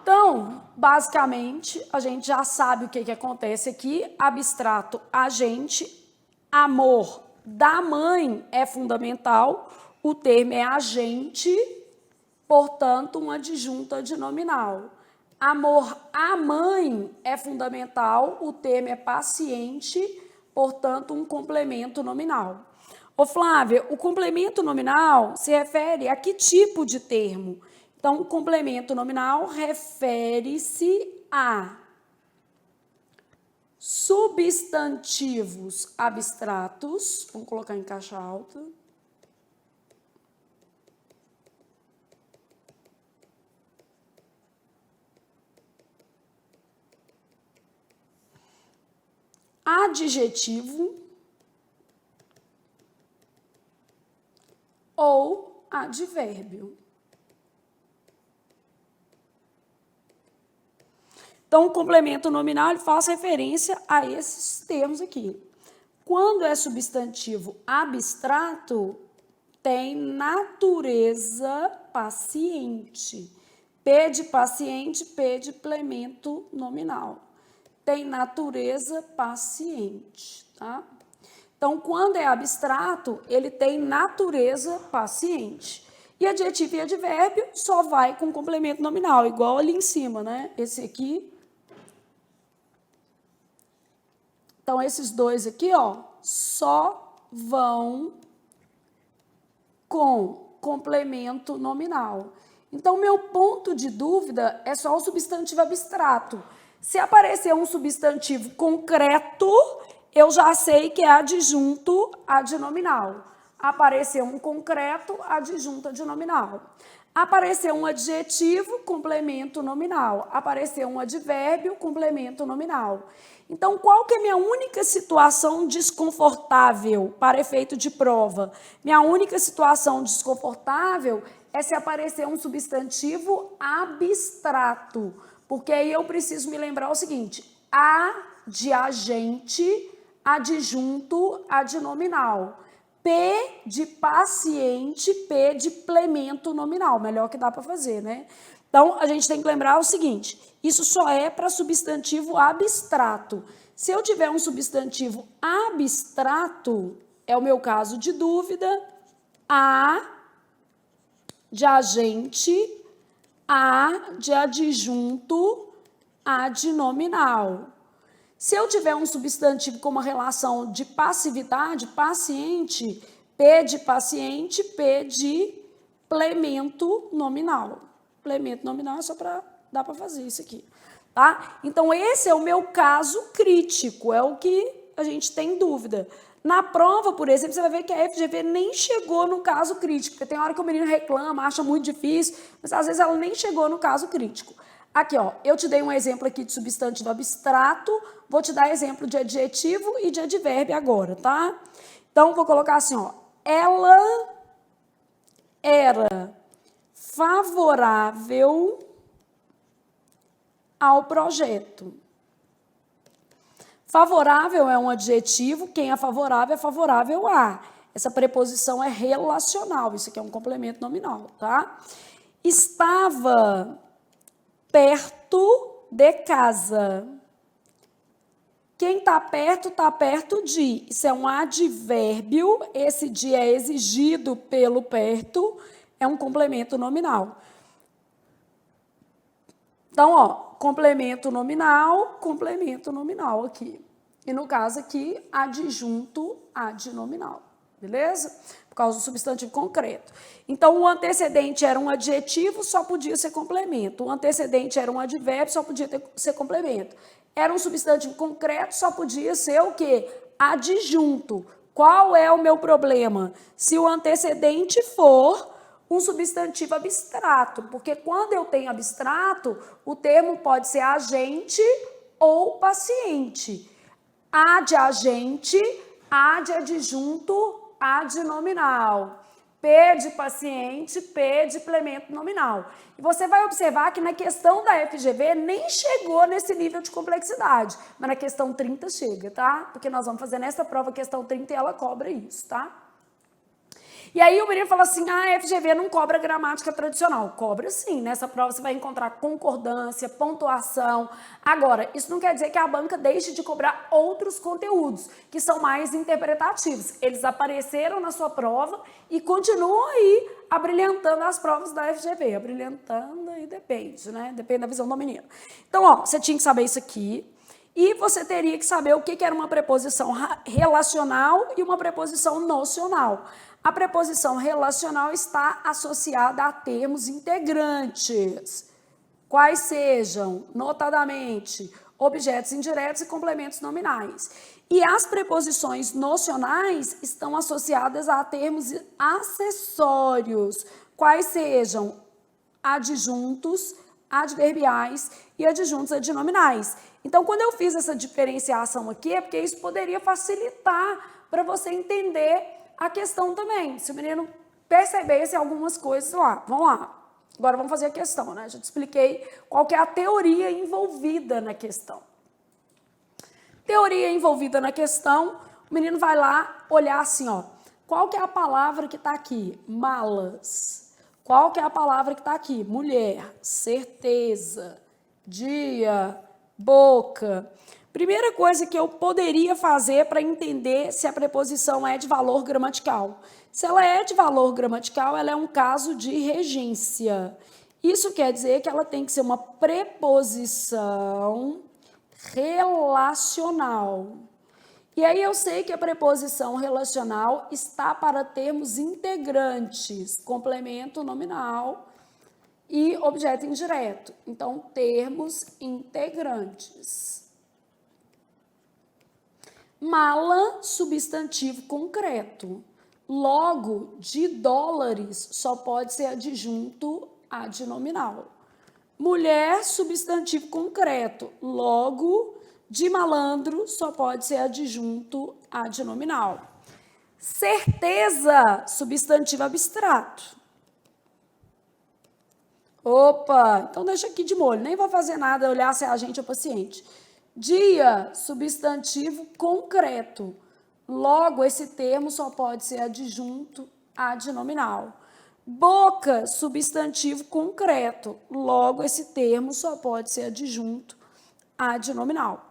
Então, basicamente, a gente já sabe o que acontece aqui. Abstrato, agente. Amor da mãe é fundamental. O termo é agente, portanto, uma adjunta adnominal. Amor à mãe é fundamental, o termo é paciente, portanto, um complemento nominal. Ô Flávia, o complemento nominal se refere a que tipo de termo? Então, o complemento nominal refere-se a substantivos abstratos, vamos colocar em caixa alta, adjetivo ou advérbio. Então, o complemento nominal ele faz referência a esses termos aqui. Quando é substantivo abstrato, tem natureza paciente. P de paciente, P de plemento nominal. Tem natureza paciente, tá? Então, quando é abstrato, ele tem natureza paciente. E adjetivo e advérbio só vai com complemento nominal, igual ali em cima, né? Esse aqui. Então, esses dois aqui, ó, só vão com complemento nominal. Então, meu ponto de dúvida é só o substantivo abstrato. Se aparecer um substantivo concreto, eu já sei que é adjunto adnominal. Apareceu um concreto, adjunta de nominal. Apareceu um adjetivo, complemento nominal. Apareceu um advérbio, complemento nominal. Então, qual que é a minha única situação desconfortável para efeito de prova? Minha única situação desconfortável é se aparecer um substantivo abstrato, porque aí eu preciso me lembrar o seguinte: A de agente, adjunto, adnominal. P de paciente, P de plemento nominal. Melhor que dá para fazer, né? Então, a gente tem que lembrar o seguinte: isso só é para substantivo abstrato. Se eu tiver um substantivo abstrato, é o meu caso de dúvida, A de agente, A de adjunto, A de nominal. Se eu tiver um substantivo com uma relação de passividade, paciente, P de paciente, P de plemento nominal. Plemento nominal é só para dar para fazer isso aqui, tá? Então, esse é o meu caso crítico, é o que a gente tem dúvida. Na prova, por exemplo, você vai ver que a FGV nem chegou no caso crítico, porque tem hora que o menino reclama, acha muito difícil, mas às vezes ela nem chegou no caso crítico. Aqui, ó, eu te dei um exemplo aqui de substantivo abstrato, vou te dar exemplo de adjetivo e de advérbio agora, tá? Então, vou colocar assim, ó, ela era favorável ao projeto. Favorável é um adjetivo, quem é favorável a. Essa preposição é relacional, isso aqui é um complemento nominal, tá? Estava perto de casa. Quem está perto de. Isso é um advérbio, esse de é exigido pelo perto, é um complemento nominal. Então, ó, complemento nominal aqui. E no caso aqui, adjunto, adnominal, beleza? Por causa do substantivo concreto. Então, o antecedente era um adjetivo, só podia ser complemento. O antecedente era um advérbio, só podia ser complemento. Era um substantivo concreto, só podia ser o quê? Adjunto. Qual é o meu problema? Se o antecedente for um substantivo abstrato, porque quando eu tenho abstrato, o termo pode ser agente ou paciente. A de agente, A de adjunto, A de nominal. P de paciente, P de plemento nominal. E você vai observar que na questão da FGV nem chegou nesse nível de complexidade, mas na questão 30 chega, tá? Porque nós vamos fazer nessa prova a questão 30 e ela cobra isso, tá? E aí o menino fala assim, a FGV não cobra gramática tradicional. Cobra sim, nessa prova você vai encontrar concordância, pontuação. Agora, isso não quer dizer que a banca deixe de cobrar outros conteúdos, que são mais interpretativos. Eles apareceram na sua prova e continuam aí abrilhantando as provas da FGV. Abrilhantando aí depende, né? Depende da visão do menino. Então, ó, você tinha que saber isso aqui. E você teria que saber o que era uma preposição relacional e uma preposição nocional. A preposição relacional está associada a termos integrantes, quais sejam, notadamente, objetos indiretos e complementos nominais. E as preposições nocionais estão associadas a termos acessórios, quais sejam adjuntos, adverbiais e adjuntos adnominais. Então, quando eu fiz essa diferenciação aqui, é porque isso poderia facilitar para você entender a questão também. Se o menino percebesse algumas coisas lá. Vamos lá. Agora vamos fazer a questão, né? Já te expliquei qual que é a teoria envolvida na questão. Teoria envolvida na questão, o menino vai lá olhar assim, ó. Qual que é a palavra que está aqui? Malas. Qual que é a palavra que está aqui? Mulher. Certeza. Dia. Boca. Primeira coisa que eu poderia fazer para entender se a preposição é de valor gramatical. Se ela é de valor gramatical, ela é um caso de regência. Isso quer dizer que ela tem que ser uma preposição relacional. E aí eu sei que a preposição relacional está para termos integrantes, complemento nominal e objeto indireto. Então, termos integrantes. Mala, substantivo concreto. logo, de dólares só pode ser adjunto adnominal. Mulher, substantivo concreto, logo, de malandro só pode ser adjunto adnominal. Certeza, substantivo abstrato. Opa, então deixa aqui de molho, nem vou fazer nada, olhar se é agente ou paciente. Dia, substantivo concreto. Logo, esse termo só pode ser adjunto adnominal. Boca, substantivo concreto. Logo, esse termo só pode ser adjunto adnominal.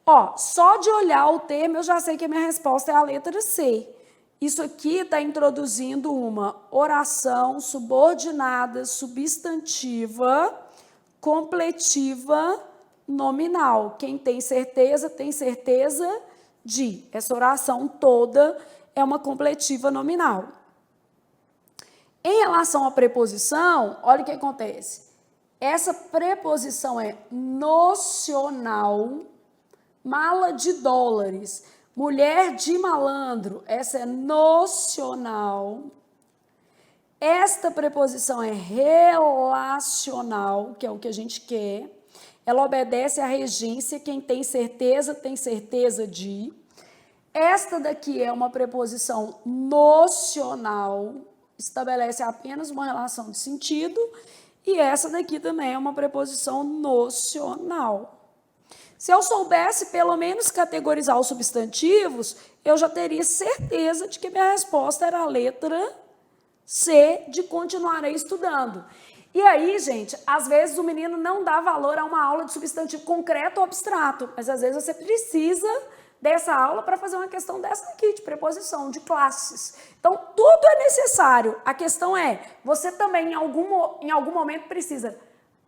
Ó, só de olhar o termo, eu já sei que a minha resposta é a letra C. Isso aqui está introduzindo uma oração subordinada, substantiva, completiva, nominal. Quem tem certeza de. Essa oração toda é uma completiva nominal. Em relação à preposição, olha o que acontece. Essa preposição é nocional, mala de dólares. Mulher de malandro, essa é nocional. Esta preposição é relacional, que é o que a gente quer. Ela obedece à regência, quem tem certeza de. Esta daqui é uma preposição nocional, estabelece apenas uma relação de sentido. E essa daqui também é uma preposição nocional. Se eu soubesse, pelo menos, categorizar os substantivos, eu já teria certeza de que minha resposta era a letra C, de continuarei estudando. E aí, gente, às vezes o menino não dá valor a uma aula de substantivo concreto ou abstrato, mas às vezes você precisa dessa aula para fazer uma questão dessa aqui, de preposição, de classes. Então, tudo é necessário. A questão é, você também em algum momento precisa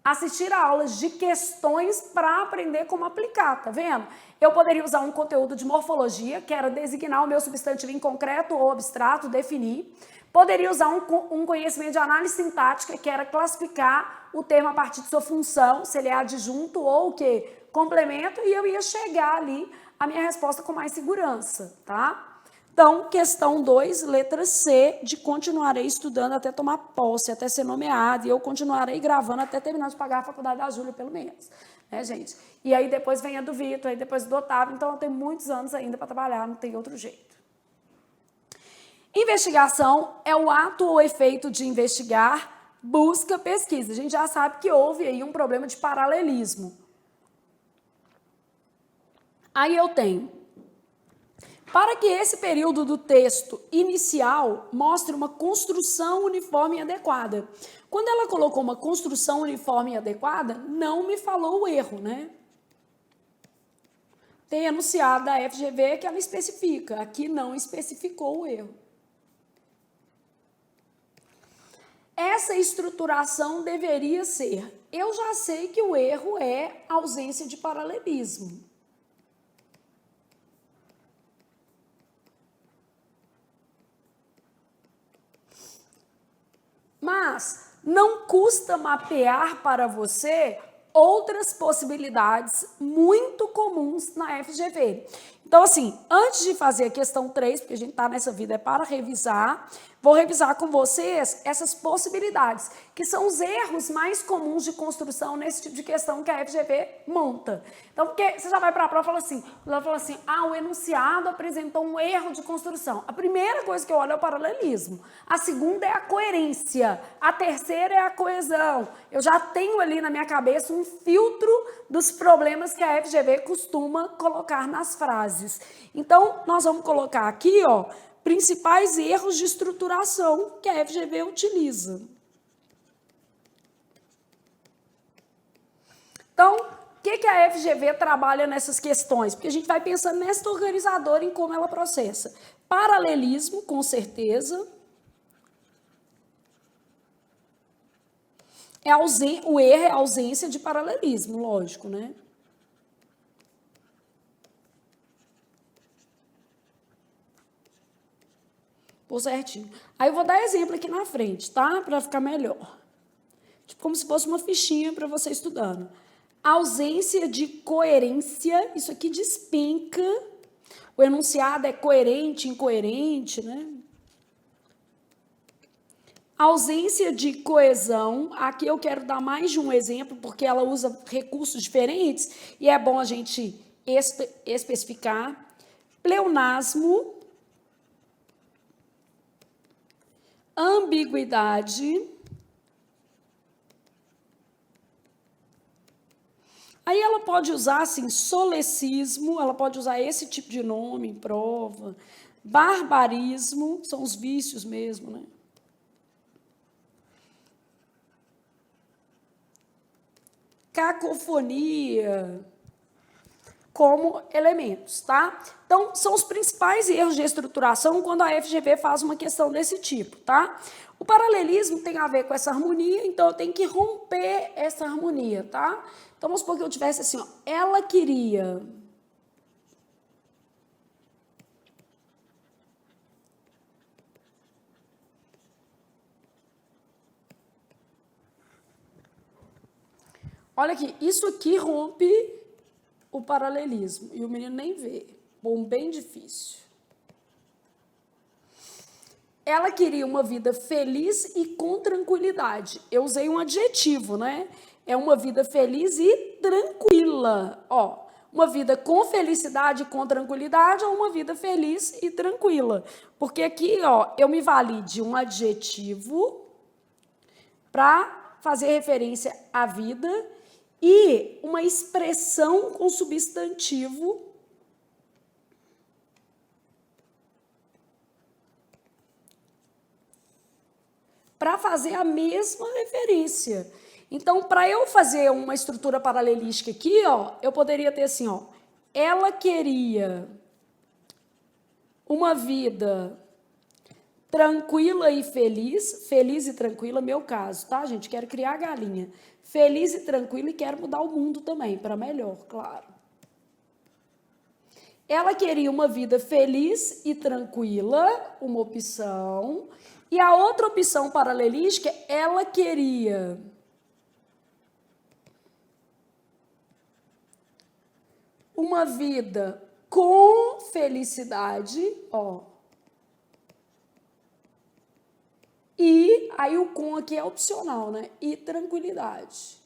assistir a aulas de questões para aprender como aplicar, tá vendo? Eu poderia usar um conteúdo de morfologia, que era designar o meu substantivo em concreto ou abstrato, definir. Poderia usar um conhecimento de análise sintática, que era classificar o termo a partir de sua função, se ele é adjunto ou o quê? Complemento, e eu ia chegar ali a minha resposta com mais segurança, tá? Então, questão 2, letra C, de continuarei estudando até tomar posse, até ser nomeado, e eu continuarei gravando até terminar de pagar a faculdade da Júlia, pelo menos, né, gente? E aí depois vem a do Vitor, aí depois do Otávio, então eu tenho muitos anos ainda para trabalhar, não tem outro jeito. Investigação é o ato ou efeito de investigar, busca, pesquisa. A gente já sabe que houve aí um problema de paralelismo. Aí eu tenho, para que esse período do texto inicial mostre uma construção uniforme e adequada. Quando ela colocou uma construção uniforme e adequada, não me falou o erro, né? Tem enunciado da FGV que ela especifica, aqui não especificou o erro. Essa estruturação deveria ser, eu já sei que o erro é ausência de paralelismo. Mas não custa mapear para você outras possibilidades muito comuns na FGV. Então, assim, antes de fazer a questão 3, porque a gente está nessa vida é para revisar, vou revisar com vocês essas possibilidades, que são os erros mais comuns de construção nesse tipo de questão que a FGV monta. Então, porque você já vai para a prova e fala assim, o enunciado apresentou um erro de construção. A primeira coisa que eu olho é o paralelismo. A segunda é a coerência. A terceira é a coesão. Eu já tenho ali na minha cabeça um filtro dos problemas que a FGV costuma colocar nas frases. Então, nós vamos colocar aqui, ó, principais erros de estruturação que a FGV utiliza. Então, o que a FGV trabalha nessas questões? Porque a gente vai pensando nesta organizadora em como ela processa. Paralelismo, com certeza. O erro é a ausência de paralelismo, lógico, né? Pô, certinho. Aí eu vou dar exemplo aqui na frente, tá? Para ficar melhor. Tipo, como se fosse uma fichinha para você estudando. Ausência de coerência, isso aqui despenca. O enunciado é coerente, incoerente, né? Ausência de coesão, aqui eu quero dar mais de um exemplo, porque ela usa recursos diferentes e é bom a gente especificar. Pleonasmo, ambiguidade. Aí ela pode usar, assim, solecismo, ela pode usar esse tipo de nome em prova. Barbarismo, são os vícios mesmo, né? Cacofonia, como elementos, tá? Então, são os principais erros de estruturação quando a FGV faz uma questão desse tipo, tá? O paralelismo tem a ver com essa harmonia, então eu tenho que romper essa harmonia, tá? Então, vamos supor que eu tivesse assim, ó, ela queria... Olha aqui, isso aqui rompe o paralelismo, e o menino nem vê. Bom, bem difícil. Ela queria uma vida feliz e com tranquilidade. Eu usei um adjetivo, né? É uma vida feliz e tranquila. Ó, uma vida com felicidade e com tranquilidade ou uma vida feliz e tranquila. Porque aqui, ó, eu me vali de um adjetivo para fazer referência à vida e uma expressão com substantivo para fazer a mesma referência. Então, para eu fazer uma estrutura paralelística aqui, ó, eu poderia ter assim, ó, ela queria uma vida tranquila e feliz e tranquila, meu caso, tá, gente? Quero criar a galinha. Feliz e tranquila e quero mudar o mundo também, para melhor, claro. Ela queria uma vida feliz e tranquila, uma opção. E a outra opção paralelística, ela queria uma vida com felicidade, ó. E aí o com aqui é opcional, né? E tranquilidade.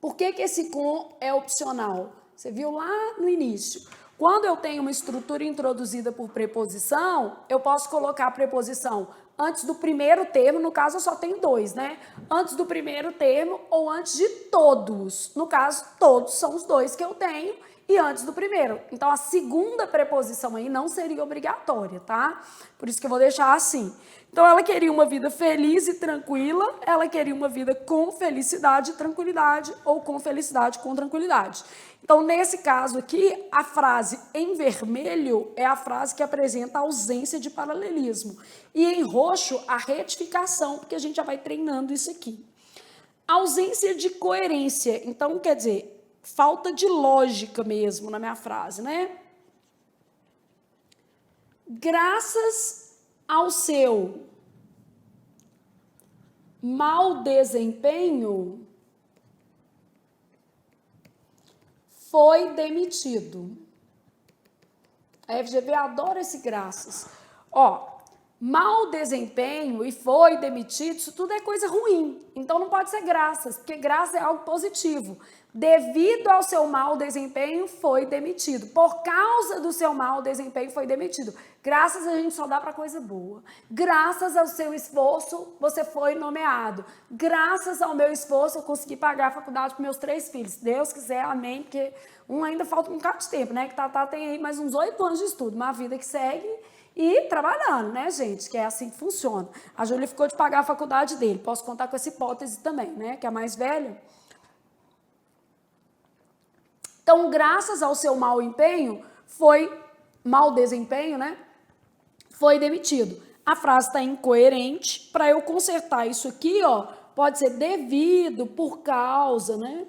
Por que que esse com é opcional? Você viu lá no início. Quando eu tenho uma estrutura introduzida por preposição, eu posso colocar a preposição antes do primeiro termo, no caso eu só tenho dois, né? Antes do primeiro termo ou antes de todos. No caso, todos são os dois que eu tenho e antes do primeiro. Então, a segunda preposição aí não seria obrigatória, tá? Por isso que eu vou deixar assim. Então, ela queria uma vida feliz e tranquila, ela queria uma vida com felicidade e tranquilidade, ou com felicidade com tranquilidade. Então, nesse caso aqui, a frase em vermelho é a frase que apresenta a ausência de paralelismo. E em roxo, a retificação, porque a gente já vai treinando isso aqui. Ausência de coerência. Então, quer dizer, falta de lógica mesmo na minha frase, né? Graças ao seu mau desempenho, foi demitido. A FGV adora esse graças. Ó, mau desempenho e foi demitido, isso tudo é coisa ruim. Então não pode ser graças, porque graças é algo positivo. Devido ao seu mau desempenho, foi demitido. Por causa do seu mau desempenho, foi demitido. Graças a gente só dá para coisa boa. Graças ao seu esforço, você foi nomeado. Graças ao meu esforço, eu consegui pagar a faculdade para meus 3 filhos. Se Deus quiser, amém, porque ainda falta um bocado de tempo, né? Que Tatá tem aí mais uns 8 anos de estudo, uma vida que segue e trabalhando, né, gente? Que é assim que funciona. A Júlia ficou de pagar a faculdade dele. Posso contar com essa hipótese também, né? Que é a mais velha. Então, graças ao seu mau desempenho, né? Foi demitido. A frase está incoerente. Para eu consertar isso aqui, ó, pode ser devido, por causa, né?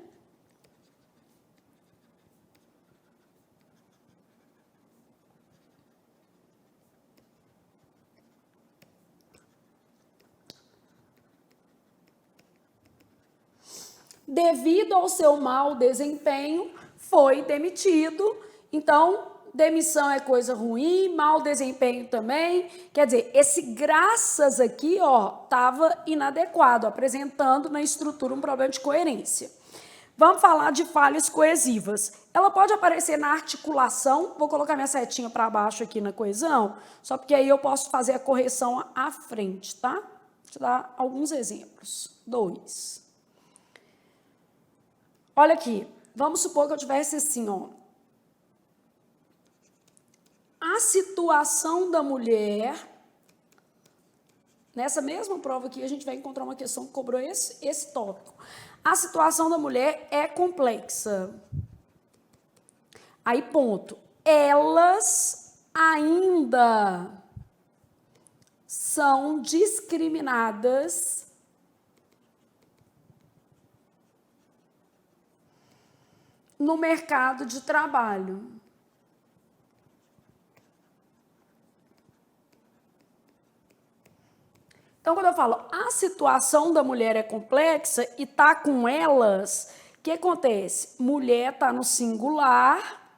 Devido ao seu mau desempenho, foi demitido. Então, demissão é coisa ruim, mau desempenho também. Quer dizer, esse graças aqui, ó, estava inadequado, apresentando na estrutura um problema de coerência. Vamos falar de falhas coesivas. Ela pode aparecer na articulação, vou colocar minha setinha para baixo aqui na coesão, só porque aí eu posso fazer a correção à frente, tá? Vou dar alguns exemplos. 2. Olha aqui, vamos supor que eu tivesse assim, ó. A situação da mulher, nessa mesma prova aqui, a gente vai encontrar uma questão que cobrou esse tópico. A situação da mulher é complexa. Aí, ponto. Elas ainda são discriminadas no mercado de trabalho. Então, quando eu falo a situação da mulher é complexa e tá com elas, o que acontece? Mulher tá no singular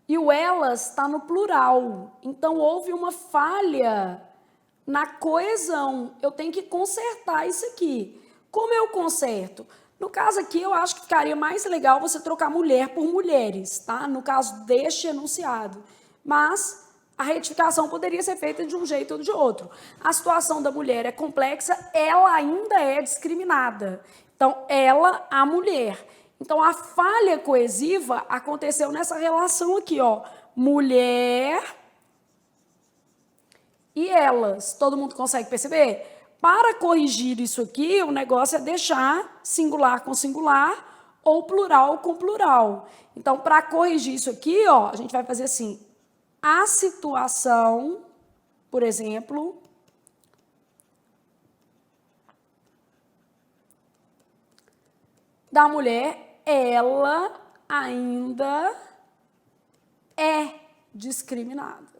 e o elas está no plural. Então, houve uma falha na coesão. Eu tenho que consertar isso aqui. Como eu conserto? No caso aqui, eu acho que ficaria mais legal você trocar mulher por mulheres, tá? No caso deste enunciado. Mas a retificação poderia ser feita de um jeito ou de outro. A situação da mulher é complexa, ela ainda é discriminada. Então, ela, a mulher. Então, a falha coesiva aconteceu nessa relação aqui, ó. Mulher e elas. Todo mundo consegue perceber? Para corrigir isso aqui, o negócio é deixar singular com singular ou plural com plural. Então, para corrigir isso aqui, ó, a gente vai fazer assim. A situação, por exemplo, da mulher, ela ainda é discriminada.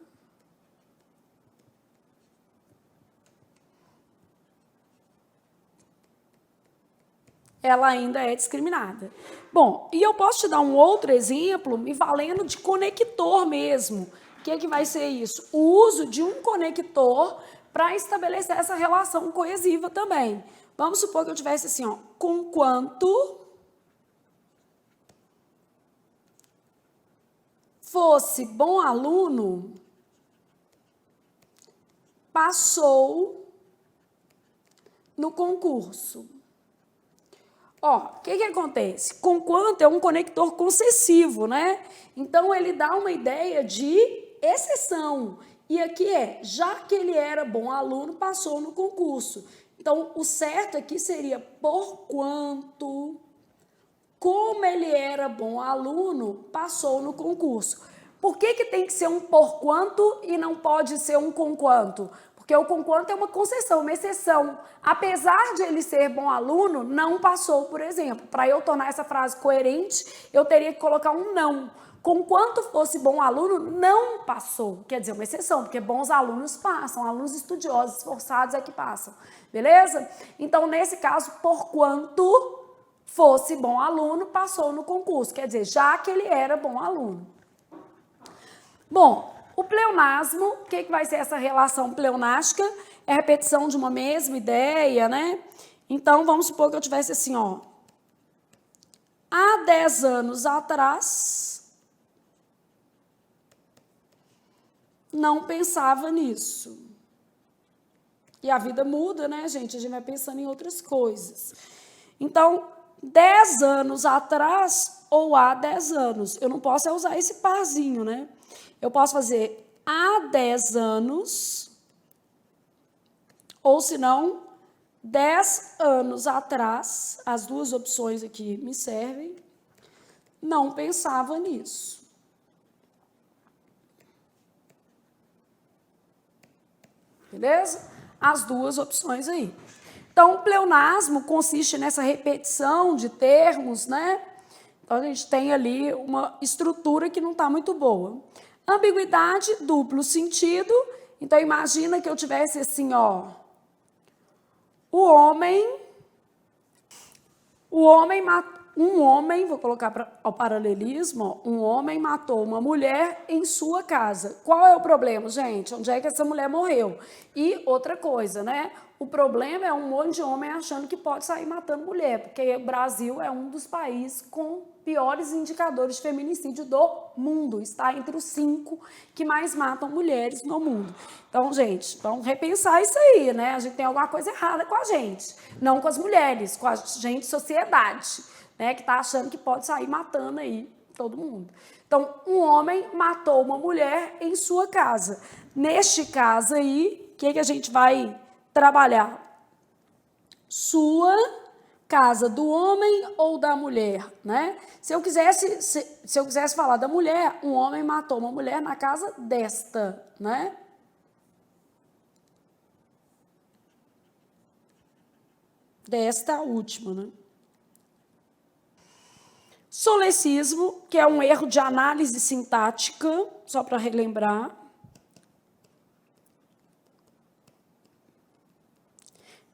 Ela ainda é discriminada. Bom, e eu posso te dar um outro exemplo me valendo de conector mesmo. O que é que vai ser isso? O uso de um conector para estabelecer essa relação coesiva também. Vamos supor que eu tivesse assim, ó, conquanto fosse bom aluno, passou no concurso. Ó, o que acontece? Conquanto é um conector concessivo, né? Então, ele dá uma ideia de exceção. E aqui já que ele era bom aluno, passou no concurso. Então, o certo aqui seria porquanto, como ele era bom aluno, passou no concurso. Por que tem que ser um porquanto e não pode ser um conquanto? Porque o conquanto é uma concessão, uma exceção. Apesar de ele ser bom aluno, não passou, por exemplo. Para eu tornar essa frase coerente, eu teria que colocar um não. Conquanto fosse bom aluno, não passou. Quer dizer, uma exceção, porque bons alunos passam, alunos estudiosos, esforçados é que passam. Beleza? Então, nesse caso, porquanto fosse bom aluno, passou no concurso. Quer dizer, já que ele era bom aluno. Bom, o pleonasmo, o que vai ser essa relação pleonástica? É a repetição de uma mesma ideia, né? Então, vamos supor que eu tivesse assim, ó. Há 10 anos atrás, não pensava nisso. E a vida muda, né, gente? A gente vai pensando em outras coisas. Então, 10 anos atrás ou há 10 anos. Eu não posso usar esse parzinho, né? Eu posso fazer há 10 anos, ou se não, 10 anos atrás, as duas opções aqui me servem, não pensava nisso. Beleza? As duas opções aí. Então, o pleonasmo consiste nessa repetição de termos, né? Então, a gente tem ali uma estrutura que não está muito boa. Ambiguidade, duplo sentido. Então, imagina que eu tivesse assim, ó. O homem um homem, vou colocar ao paralelismo, ó, um homem matou uma mulher em sua casa. Qual é o problema, gente? Onde é que essa mulher morreu? E outra coisa, né? O problema é um monte de homem achando que pode sair matando mulher, porque o Brasil é um dos países com piores indicadores de feminicídio do mundo. Está entre os 5 que mais matam mulheres no mundo. Então, gente, vamos repensar isso aí, né? A gente tem alguma coisa errada com a gente. Não com as mulheres, com a gente, sociedade, né? Que está achando que pode sair matando aí todo mundo. Então, um homem matou uma mulher em sua casa. Neste caso aí, o que a gente vai trabalhar? Sua casa, do homem ou da mulher, né? Se eu quisesse falar da mulher, um homem matou uma mulher na casa desta, né? Desta última, né? Solecismo, que é um erro de análise sintática, só para relembrar.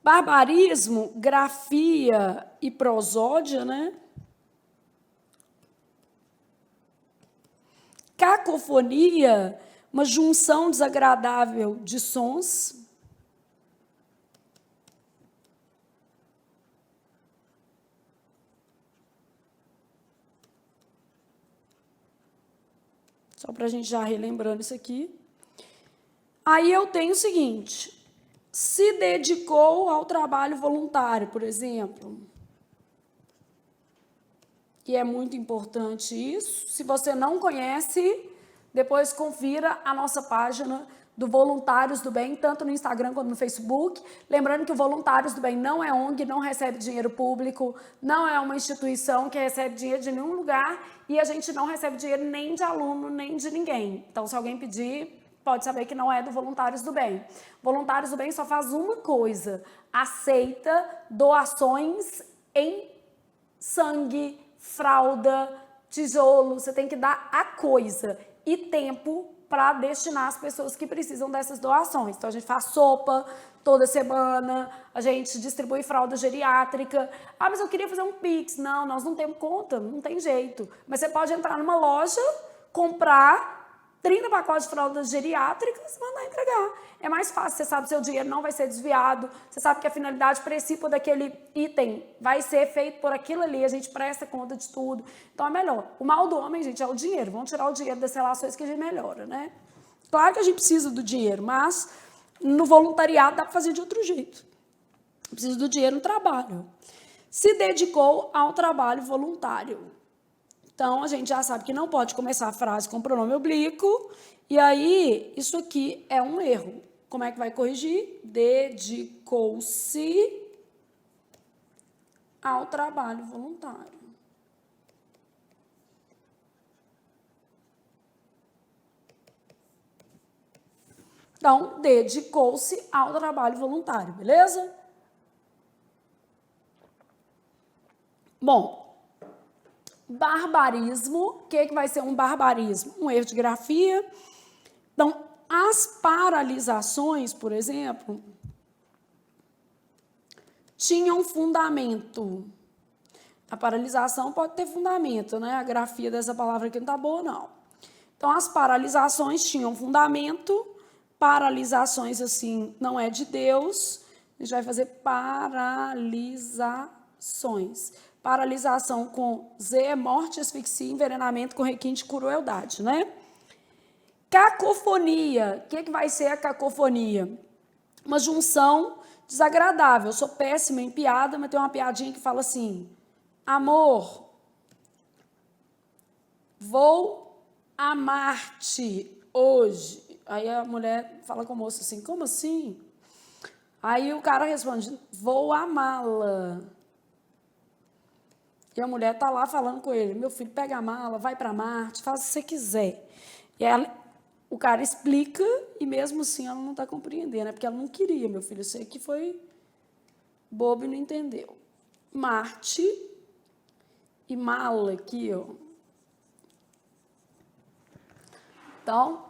Barbarismo, grafia e prosódia, né? Cacofonia, uma junção desagradável de sons. Só para a gente já relembrando isso aqui. Aí eu tenho o seguinte: se dedicou ao trabalho voluntário, por exemplo. E é muito importante isso. Se você não conhece, depois confira a nossa página do Voluntários do Bem, tanto no Instagram quanto no Facebook. Lembrando que o Voluntários do Bem não é ONG, não recebe dinheiro público, não é uma instituição que recebe dinheiro de nenhum lugar e a gente não recebe dinheiro nem de aluno, nem de ninguém. Então, se alguém pedir, pode saber que não é do Voluntários do Bem. Voluntários do Bem só faz uma coisa: aceita doações em sangue, fralda, tijolo. Você tem que dar a coisa e tempo para destinar as pessoas que precisam dessas doações. Então, a gente faz sopa toda semana, a gente distribui fralda geriátrica. Ah, mas eu queria fazer um Pix. Não, nós não temos conta, não tem jeito. Mas você pode entrar numa loja, comprar 30 pacotes de fraldas geriátricas e mandar entregar. É mais fácil, você sabe que seu dinheiro não vai ser desviado, você sabe que a finalidade principal daquele item vai ser feito por aquilo ali, a gente presta conta de tudo. Então é melhor. O mal do homem, gente, é o dinheiro. Vamos tirar o dinheiro das relações que a gente melhora, né? Claro que a gente precisa do dinheiro, mas no voluntariado dá para fazer de outro jeito. Precisa do dinheiro no trabalho. Se dedicou ao trabalho voluntário. Então, a gente já sabe que não pode começar a frase com pronome oblíquo, e aí, isso aqui é um erro. Como é que vai corrigir? Dedicou-se ao trabalho voluntário. Então, dedicou-se ao trabalho voluntário, beleza? Bom, barbarismo, o que vai ser um barbarismo? Um erro de grafia. Então, as paralisações, por exemplo, tinham fundamento. A paralisação pode ter fundamento, né? A grafia dessa palavra aqui não está boa, não. Então, as paralisações tinham fundamento. Paralisações, assim, não é de Deus. A gente vai fazer paralisações. Paralisação com Z, morte, asfixia, envenenamento com requinte de crueldade, né? Cacofonia. O que vai ser a cacofonia? Uma junção desagradável. Eu sou péssima em piada, mas tem uma piadinha que fala assim: amor, vou amar-te hoje. Aí a mulher fala com o moço assim: como assim? Aí o cara responde: vou amá-la. E a mulher está lá falando com ele: meu filho, pega a mala, vai para Marte, faz o que você quiser. E o cara explica e mesmo assim ela não está compreendendo. É porque ela não queria, meu filho. Eu sei que foi bobo e não entendeu. Marte e mala aqui, ó. Então,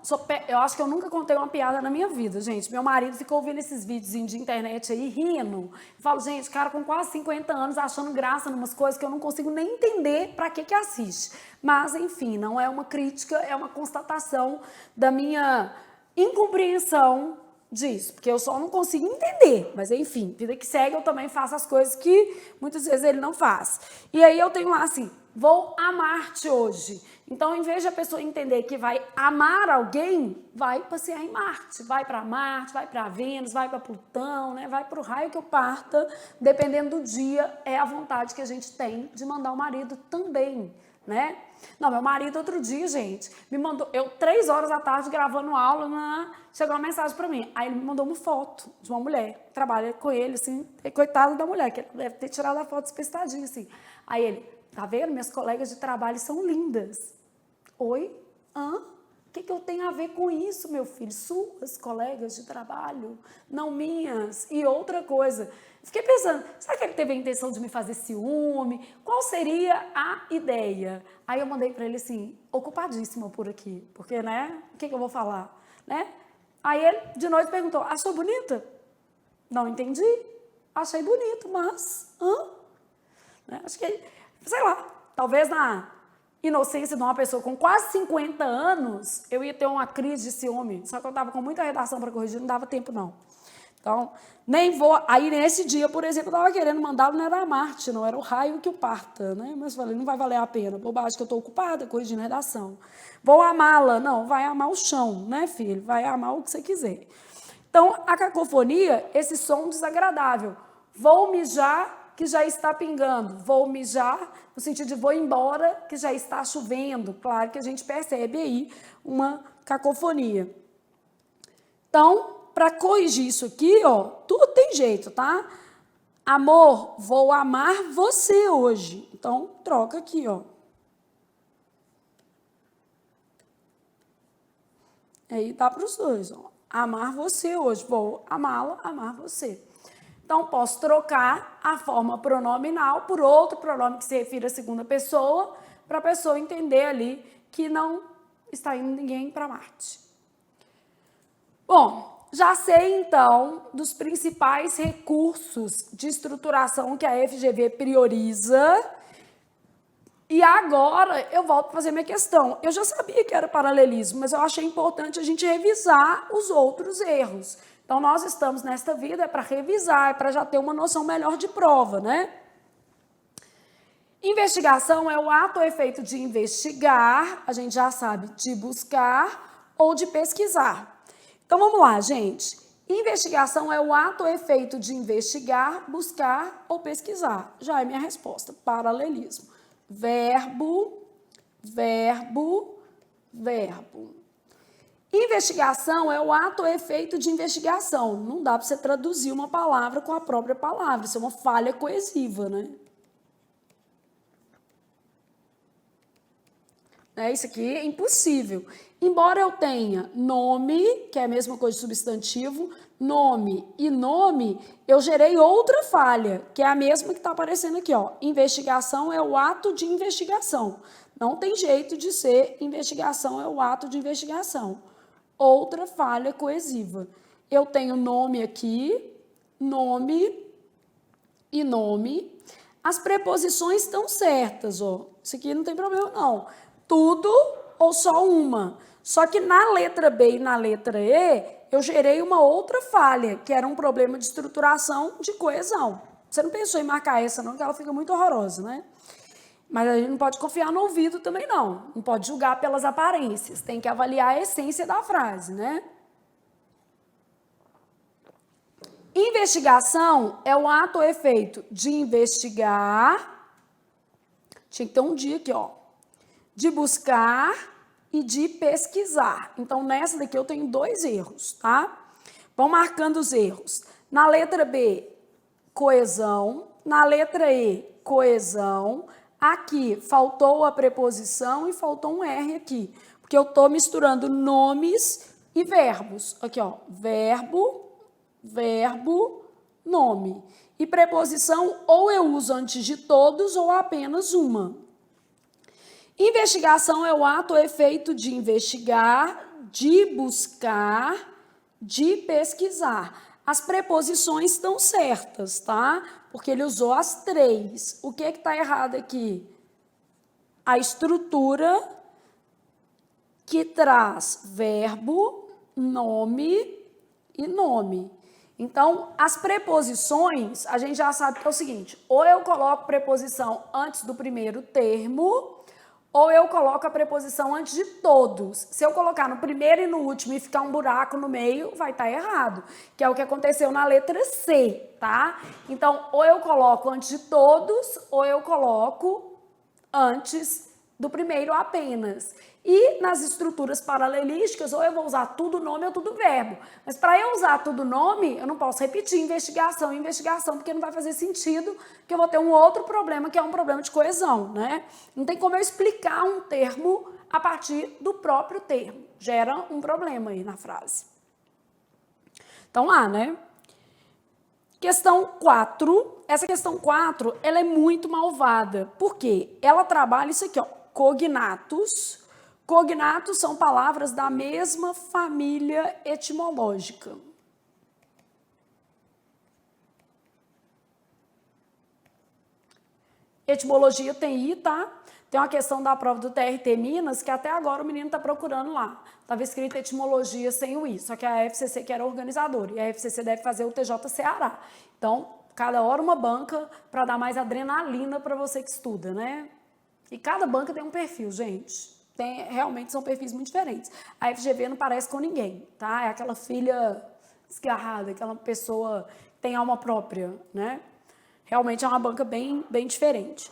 eu acho que eu nunca contei uma piada na minha vida, gente. Meu marido ficou ouvindo esses vídeos de internet aí, rindo. Eu falo, gente, cara com quase 50 anos achando graça em umas coisas que eu não consigo nem entender para que assiste. Mas, enfim, não é uma crítica, é uma constatação da minha incompreensão disso. Porque eu só não consigo entender. Mas, enfim, vida que segue, eu também faço as coisas que muitas vezes ele não faz. E aí eu tenho lá assim, vou amar-te hoje. Então, em vez de a pessoa entender que vai amar alguém, vai passear em Marte. Vai para Marte, vai para Vênus, vai para Plutão, né? Vai para o raio que eu parta. Dependendo do dia, é a vontade que a gente tem de mandar o marido também, né? Não, meu marido outro dia, gente, me mandou, 3 horas da tarde gravando aula, chegou uma mensagem para mim. Aí ele me mandou uma foto de uma mulher que trabalha com ele, assim, coitado da mulher, que ele deve ter tirado a foto espestadinha, assim. Aí ele, tá vendo? Minhas colegas de trabalho são lindas. Oi? Hã? O que eu tenho a ver com isso, meu filho? Suas colegas de trabalho, não minhas. E outra coisa, fiquei pensando, será que ele teve a intenção de me fazer ciúme? Qual seria a ideia? Aí eu mandei para ele assim, ocupadíssima por aqui, porque, né, o que eu vou falar, né? Aí ele, de noite, perguntou, achou bonita? Não entendi. Achei bonito, mas, né? Acho que, sei lá, talvez na inocência de uma pessoa com quase 50 anos, eu ia ter uma crise de ciúme. Só que eu estava com muita redação para corrigir, não dava tempo, não. Então, nem vou... Aí, nesse dia, por exemplo, eu estava querendo mandá-lo, não era a Marte, não, era o raio que o parta, né? Mas falei, não vai valer a pena, bobagem que eu estou ocupada corrigindo redação. Vou amá-la. Não, vai amar o chão, né, filho? Vai amar o que você quiser. Então, a cacofonia, esse som desagradável. Vou mijar, que já está pingando. Vou mijar, no sentido de vou embora, que já está chovendo. Claro que a gente percebe aí uma cacofonia. Então, para corrigir isso aqui, ó, tudo tem jeito, tá? Amor, vou amar você hoje. Então, troca aqui, ó. Aí dá para os dois, ó. Amar você hoje. Vou amá-la, amar você. Então, posso trocar a forma pronominal por outro pronome que se refira à segunda pessoa, para a pessoa entender ali que não está indo ninguém para Marte. Bom, já sei, então, dos principais recursos de estruturação que a FGV prioriza. E agora eu volto a fazer minha questão. Eu já sabia que era paralelismo, mas eu achei importante a gente revisar os outros erros. Então, nós estamos nesta vida para revisar, para já ter uma noção melhor de prova, né? Investigação é o ato ou efeito de investigar, a gente já sabe, de buscar ou de pesquisar. Então, vamos lá, gente. Investigação é o ato ou efeito de investigar, buscar ou pesquisar. Já é minha resposta, paralelismo. Verbo, verbo, verbo. Investigação é o ato ou efeito de investigação. Não dá para você traduzir uma palavra com a própria palavra. Isso é uma falha coesiva, né? Isso aqui é impossível. Embora eu tenha nome, que é a mesma coisa de substantivo, nome e nome, eu gerei outra falha, que é a mesma que está aparecendo aqui, ó. Investigação é o ato de investigação. Não tem jeito de ser investigação é o ato de investigação. Outra falha coesiva. Eu tenho nome aqui, nome e nome. As preposições estão certas, ó. Isso aqui não tem problema, não. Tudo ou só uma. Só que na letra B e na letra E, eu gerei uma outra falha, que era um problema de estruturação de coesão. Você não pensou em marcar essa, não, que ela fica muito horrorosa, né? Mas a gente não pode confiar no ouvido também, não. Não pode julgar pelas aparências. Tem que avaliar a essência da frase, né? Investigação é o ato ou efeito de investigar. Tinha que ter um dia aqui, ó. De buscar e de pesquisar. Então, nessa daqui eu tenho 2 erros, tá? Vão marcando os erros. Na letra B, coesão. Na letra E, coesão. Aqui, faltou a preposição e faltou um R aqui. Porque eu estou misturando nomes e verbos. Aqui, ó. Verbo, verbo, nome. E preposição, ou eu uso antes de todos ou apenas uma. Investigação é o ato ou efeito de investigar, de buscar, de pesquisar. As preposições estão certas, tá? Porque ele usou as 3. O que está errado aqui? A estrutura que traz verbo, nome e nome. Então, as preposições, a gente já sabe que é o seguinte, ou eu coloco preposição antes do primeiro termo, ou eu coloco a preposição antes de todos. Se eu colocar no primeiro e no último e ficar um buraco no meio, vai estar errado, que é o que aconteceu na letra C, tá? Então, ou eu coloco antes de todos, ou eu coloco antes do primeiro apenas. E nas estruturas paralelísticas, ou eu vou usar tudo nome ou tudo verbo. Mas para eu usar tudo nome, eu não posso repetir investigação, porque não vai fazer sentido, que eu vou ter um outro problema, que é um problema de coesão, né? Não tem como eu explicar um termo a partir do próprio termo. Gera um problema aí na frase. Então, lá, né? Questão 4. Essa questão 4, ela é muito malvada. Por quê? Ela trabalha isso aqui, ó, cognatos. Cognatos são palavras da mesma família etimológica. Etimologia tem I, tá? Tem uma questão da prova do TRT Minas, que até agora o menino está procurando lá. Estava escrito etimologia sem o I, só que a FCC que era organizadora, e a FCC deve fazer o TJ Ceará. Então, cada hora uma banca para dar mais adrenalina para você que estuda, né? E cada banca tem um perfil, gente. Realmente são perfis muito diferentes. A FGV não parece com ninguém, tá? É aquela filha esgarrada, aquela pessoa que tem alma própria, né? Realmente é uma banca bem diferente.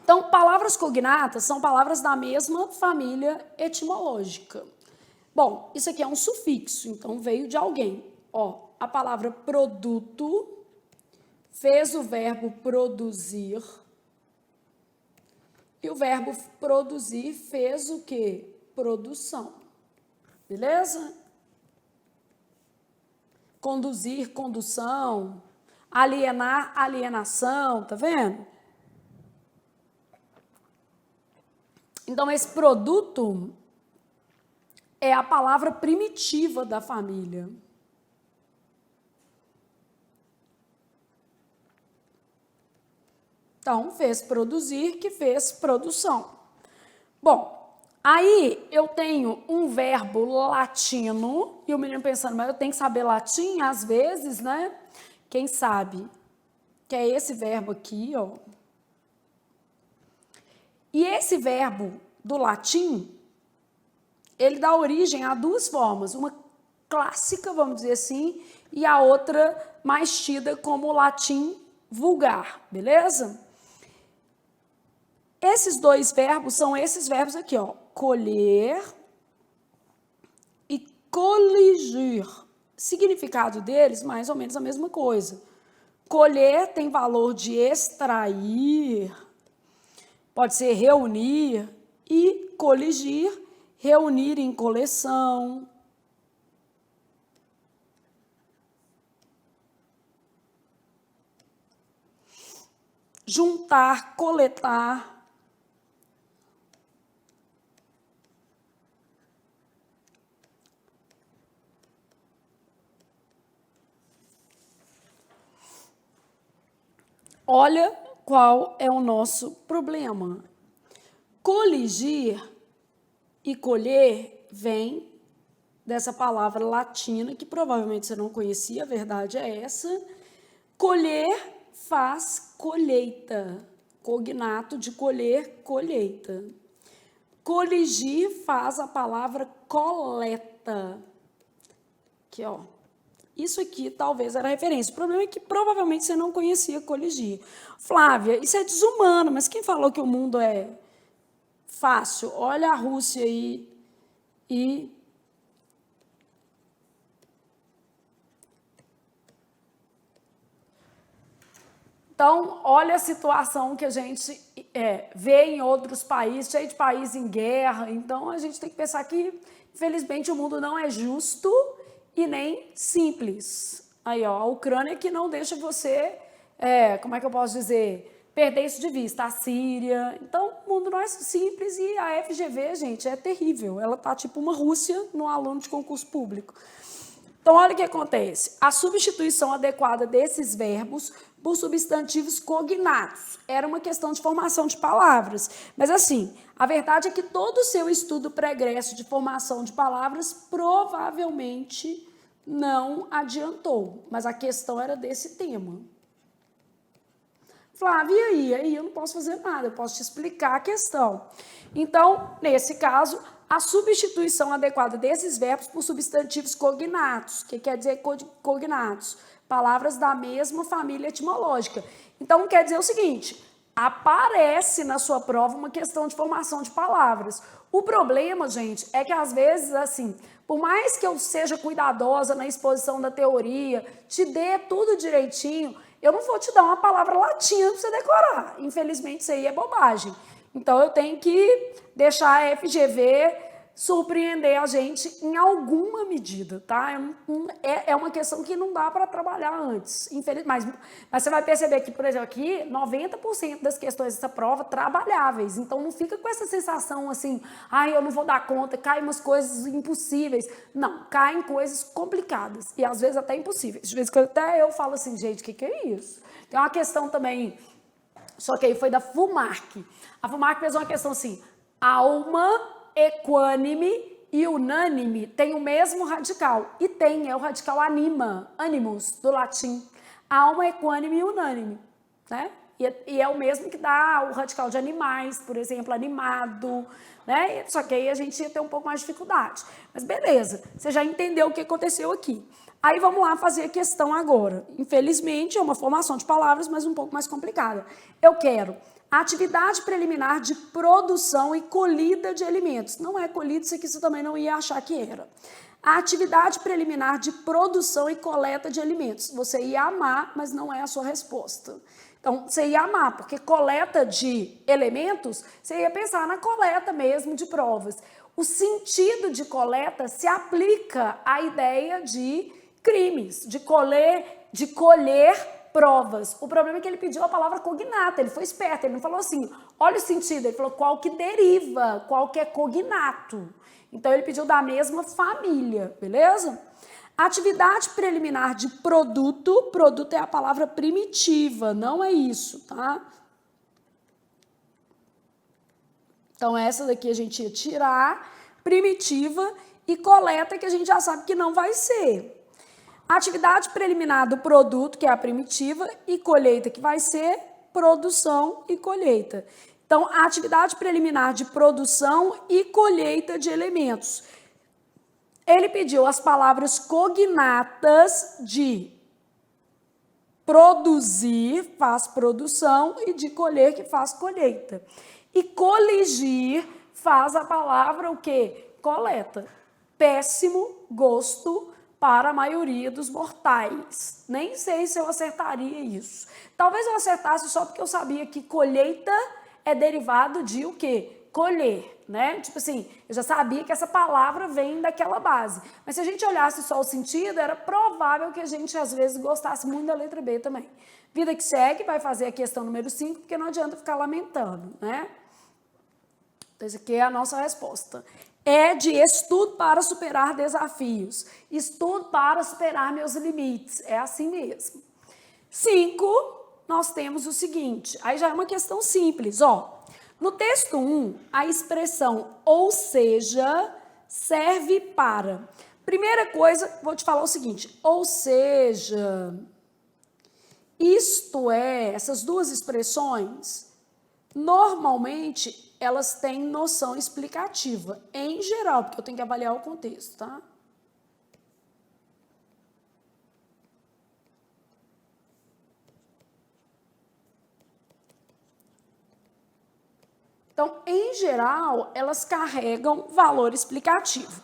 Então, palavras cognatas são palavras da mesma família etimológica. Bom, isso aqui é um sufixo, então veio de alguém. Ó, a palavra produto fez o verbo produzir. E o verbo produzir fez o quê? Produção. Beleza? Conduzir, condução. Alienar, alienação. Tá vendo? Então, esse produto é a palavra primitiva da família. Então, fez produzir, que fez produção. Bom, aí eu tenho um verbo latino, e o menino pensando, mas eu tenho que saber latim às vezes, né? Quem sabe? Que é esse verbo aqui, ó. E esse verbo do latim, ele dá origem a 2 formas, uma clássica, vamos dizer assim, e a outra mais tida como latim vulgar, beleza? Esses 2 verbos são esses verbos aqui, ó, colher e coligir. Significado deles, mais ou menos a mesma coisa. Colher tem valor de extrair, pode ser reunir, e coligir, reunir em coleção. Juntar, coletar. Olha qual é o nosso problema. Coligir e colher vem dessa palavra latina, que provavelmente você não conhecia, a verdade é essa. Colher faz colheita. Cognato de colher, colheita. Coligir faz a palavra coleta. Aqui, ó. Isso aqui talvez era referência. O problema é que provavelmente você não conhecia coligir. Flávia, isso é desumano, mas quem falou que o mundo é fácil? Olha a Rússia aí e... Então, olha a situação que a gente vê em outros países, cheio de país em guerra. Então, a gente tem que pensar que, infelizmente, o mundo não é justo e nem simples. Aí, ó, a Ucrânia que não deixa você, como é que eu posso dizer, perder isso de vista. A Síria. Então, o mundo mundo não é simples e a FGV, gente, é terrível. Ela tá tipo uma Rússia no aluno de concurso público. Então, olha o que acontece. A substituição adequada desses verbos por substantivos cognatos. Era uma questão de formação de palavras. Mas, assim, a verdade é que todo o seu estudo pregresso de formação de palavras provavelmente não adiantou. Mas a questão era desse tema. Flávia, e aí eu não posso fazer nada, eu posso te explicar a questão. Então, nesse caso, a substituição adequada desses verbos por substantivos cognatos. O que quer dizer cognatos? Palavras da mesma família etimológica. Então, quer dizer o seguinte, aparece na sua prova uma questão de formação de palavras. O problema, gente, é que às vezes, assim, por mais que eu seja cuidadosa na exposição da teoria, te dê tudo direitinho, eu não vou te dar uma palavra latina para você decorar. Infelizmente, isso aí é bobagem. Então, eu tenho que deixar a FGV surpreender a gente em alguma medida, tá? É uma questão que não dá para trabalhar antes, infelizmente. Mas você vai perceber que, por exemplo, aqui, 90% das questões dessa prova trabalháveis. Então, não fica com essa sensação assim, ai, eu não vou dar conta, caem umas coisas impossíveis. Não, caem coisas complicadas e, às vezes, até impossíveis. De vez em quando até eu falo assim, gente, o que é isso? Tem uma questão também, só que aí foi da FUMARC. A FUMARC fez uma questão assim, alma, equânime e unânime tem o mesmo radical. E tem, é o radical anima, animus, do latim. Alma, equânime e unânime, né? E é o mesmo que dá o radical de animais, por exemplo, animado, né? Só que aí a gente ia ter um pouco mais de dificuldade. Mas beleza, você já entendeu o que aconteceu aqui. Aí vamos lá fazer a questão agora. Infelizmente, é uma formação de palavras, mas um pouco mais complicada. Eu quero a atividade preliminar de produção e colhida de alimentos. Não é colhida, isso aqui você também não ia achar que era. A atividade preliminar de produção e coleta de alimentos. Você ia amar, mas não é a sua resposta. Então, você ia amar, porque coleta de elementos, você ia pensar na coleta mesmo de provas. O sentido de coleta se aplica à ideia de crimes, de colher provas. O problema é que ele pediu a palavra cognata, ele foi esperto, ele não falou assim, olha o sentido, ele falou qual que deriva, qual que é cognato. Então, ele pediu da mesma família, beleza? Atividade preliminar de produto, produto é a palavra primitiva, não é isso, tá? Então, essa daqui a gente ia tirar, primitiva, e coleta que a gente já sabe que não vai ser. Atividade preliminar do produto, que é a primitiva, e colheita, que vai ser produção e colheita. Então, a atividade preliminar de produção e colheita de elementos. Ele pediu as palavras cognatas de produzir, faz produção, e de colher, que faz colheita. E coligir faz a palavra o quê? Coleta. Péssimo gosto para a maioria dos mortais. Nem sei se eu acertaria isso. Talvez eu acertasse só porque eu sabia que colheita é derivado de o quê? Colher, né? Tipo assim, eu já sabia que essa palavra vem daquela base. Mas se a gente olhasse só o sentido, era provável que a gente, às vezes, gostasse muito da letra B também. Vida que segue, vai fazer a questão número 5, porque não adianta ficar lamentando, né? Então, essa aqui é a nossa resposta. É de estudo para superar desafios. Estudo para superar meus limites. É assim mesmo. 5, nós temos o seguinte. Aí já é uma questão simples, ó. No texto 1, a expressão ou seja serve para. Primeira coisa, vou te falar o seguinte. Ou seja, isto é, essas duas expressões, normalmente elas têm noção explicativa, em geral, porque eu tenho que avaliar o contexto, tá? Então, em geral, elas carregam valor explicativo.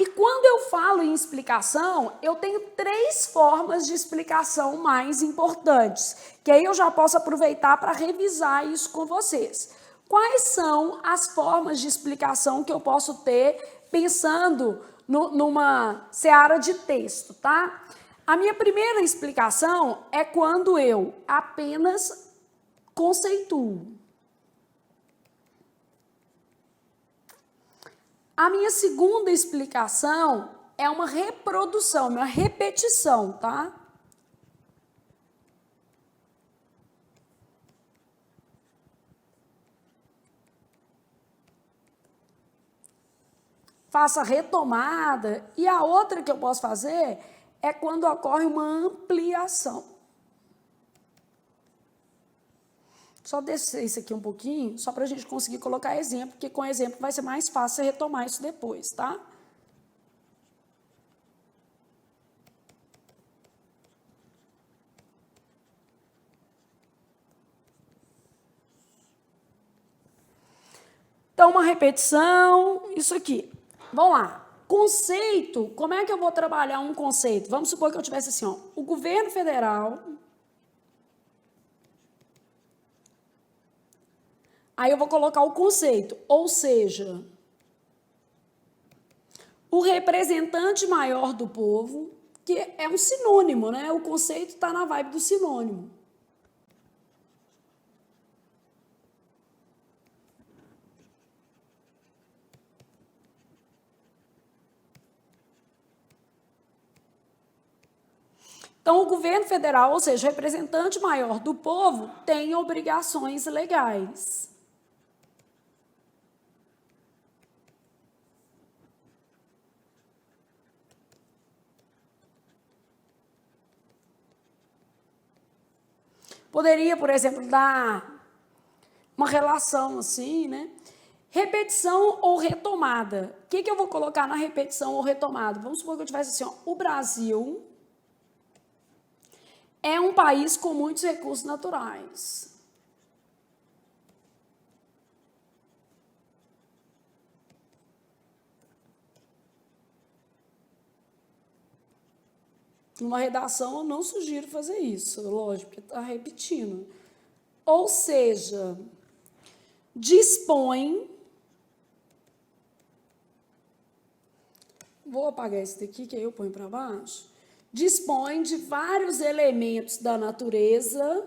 E quando eu falo em explicação, eu tenho 3 formas de explicação mais importantes, que aí eu já posso aproveitar para revisar isso com vocês. Quais são as formas de explicação que eu posso ter pensando numa seara de texto, tá? A minha primeira explicação é quando eu apenas conceituo. A minha segunda explicação é uma reprodução, uma repetição, tá? Faça retomada. E a outra que eu posso fazer é quando ocorre uma ampliação. Só descer isso aqui um pouquinho, só para a gente conseguir colocar exemplo, porque com exemplo vai ser mais fácil retomar isso depois, tá? Então, uma repetição, isso aqui. Vamos lá. Conceito, como é que eu vou trabalhar um conceito? Vamos supor que eu tivesse assim, ó, o governo federal. Aí eu vou colocar o conceito, ou seja, o representante maior do povo, que é um sinônimo, né? O conceito está na vibe do sinônimo. Então, o governo federal, ou seja, o representante maior do povo, tem obrigações legais. Poderia, por exemplo, dar uma relação assim, né? Repetição ou retomada. O que eu vou colocar na repetição ou retomada? Vamos supor que eu tivesse assim, ó, o Brasil é um país com muitos recursos naturais. Numa redação, eu não sugiro fazer isso, lógico, porque está repetindo. Ou seja, dispõe. Vou apagar esse daqui, que aí eu ponho para baixo. Dispõe de vários elementos da natureza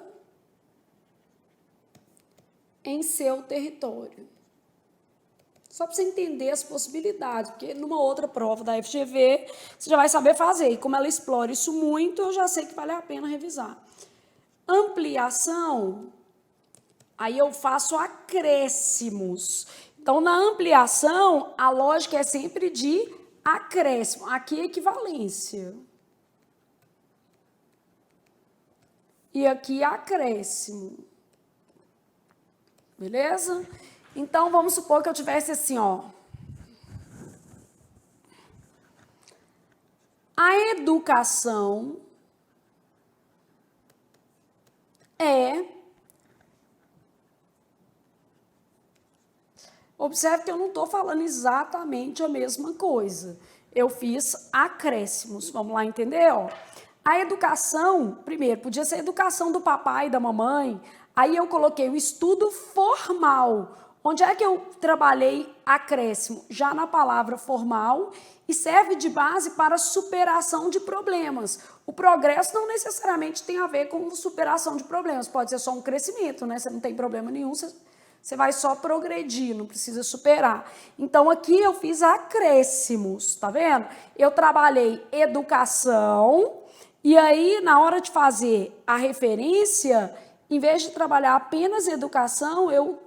em seu território. Só para você entender as possibilidades, porque numa outra prova da FGV, você já vai saber fazer. E como ela explora isso muito, eu já sei que vale a pena revisar. Ampliação, aí eu faço acréscimos. Então, na ampliação, a lógica é sempre de acréscimo. Aqui é equivalência. E aqui acréscimo. Beleza? Então, vamos supor que eu tivesse assim, ó. A educação é... Observe que eu não estou falando exatamente a mesma coisa. Eu fiz acréscimos. Vamos lá entender, ó. A educação, primeiro, podia ser a educação do papai e da mamãe. Aí eu coloquei o estudo formal. Onde é que eu trabalhei acréscimo? Já na palavra formal, e serve de base para superação de problemas. O progresso não necessariamente tem a ver com superação de problemas, pode ser só um crescimento, né? Você não tem problema nenhum, você vai só progredir, não precisa superar. Então, aqui eu fiz acréscimos, tá vendo? Eu trabalhei educação, e aí, na hora de fazer a referência, em vez de trabalhar apenas educação, eu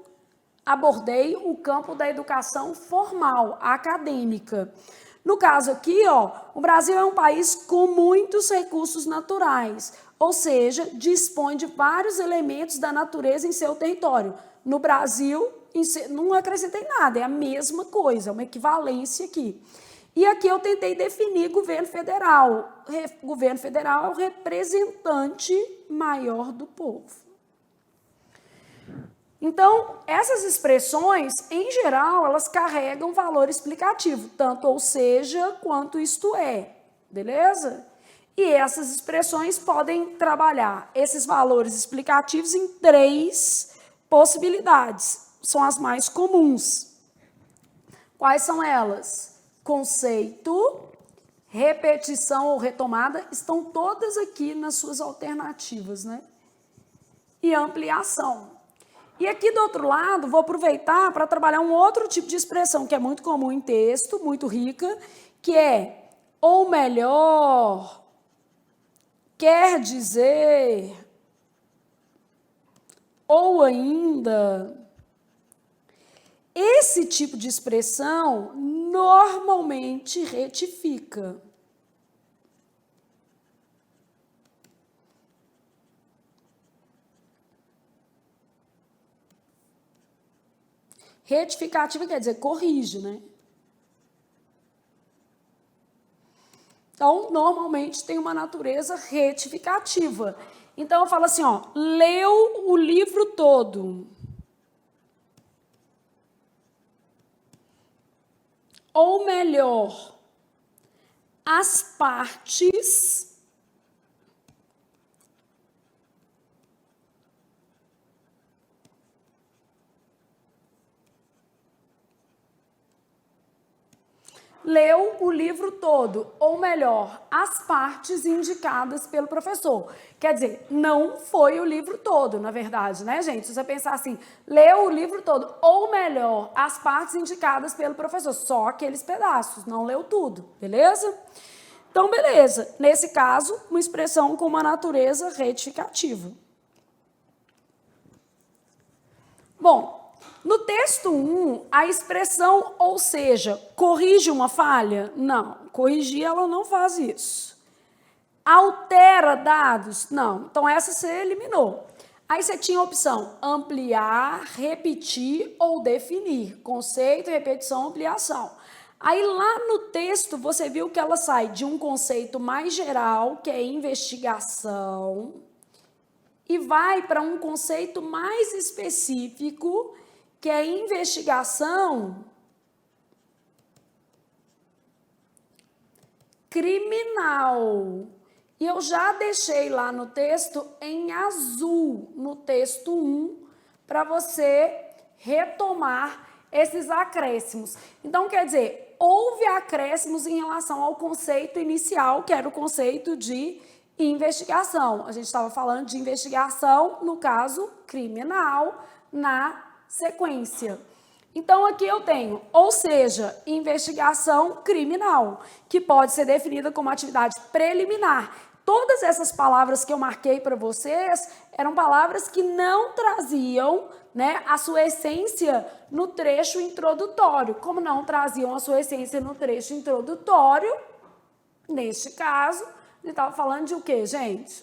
abordei o campo da educação formal, acadêmica. No caso aqui, ó, o Brasil é um país com muitos recursos naturais, ou seja, dispõe de vários elementos da natureza em seu território. No Brasil, não acrescentei nada, é a mesma coisa, uma equivalência aqui. E aqui eu tentei definir governo federal. O governo federal é o representante maior do povo. Então, essas expressões, em geral, elas carregam valor explicativo, tanto ou seja, quanto isto é, beleza? E essas expressões podem trabalhar esses valores explicativos em 3 possibilidades, são as mais comuns. Quais são elas? Conceito, repetição ou retomada, estão todas aqui nas suas alternativas, né? E ampliação. E aqui do outro lado, vou aproveitar para trabalhar um outro tipo de expressão que é muito comum em texto, muito rica, que é ou melhor, quer dizer, ou ainda. Esse tipo de expressão normalmente retifica. Retificativa quer dizer corrige, né? Então, normalmente tem uma natureza retificativa. Então, eu falo assim, ó, leu o livro todo. Ou melhor, as partes leu o livro todo, ou melhor, as partes indicadas pelo professor. Quer dizer, não foi o livro todo, na verdade, né, gente? Se você pensar assim, leu o livro todo, ou melhor, as partes indicadas pelo professor, só aqueles pedaços, não leu tudo, beleza? Então, beleza. Nesse caso, uma expressão com uma natureza retificativa. Bom, no texto 1, a expressão ou seja, corrige uma falha? Não, corrigir ela não faz isso. Altera dados? Não, então essa você eliminou. Aí você tinha a opção ampliar, repetir ou definir. Conceito, repetição, ampliação. Aí lá no texto você viu que ela sai de um conceito mais geral, que é investigação, e vai para um conceito mais específico, que é investigação criminal. E eu já deixei lá no texto em azul, no texto 1, para você retomar esses acréscimos. Então, quer dizer, houve acréscimos em relação ao conceito inicial, que era o conceito de investigação. A gente estava falando de investigação, no caso, criminal, na sequência. Então, aqui eu tenho, ou seja, investigação criminal, que pode ser definida como atividade preliminar. Todas essas palavras que eu marquei para vocês eram palavras que não traziam, né, a sua essência no trecho introdutório. Como não traziam a sua essência no trecho introdutório, neste caso, a gente estava falando de o quê, gente?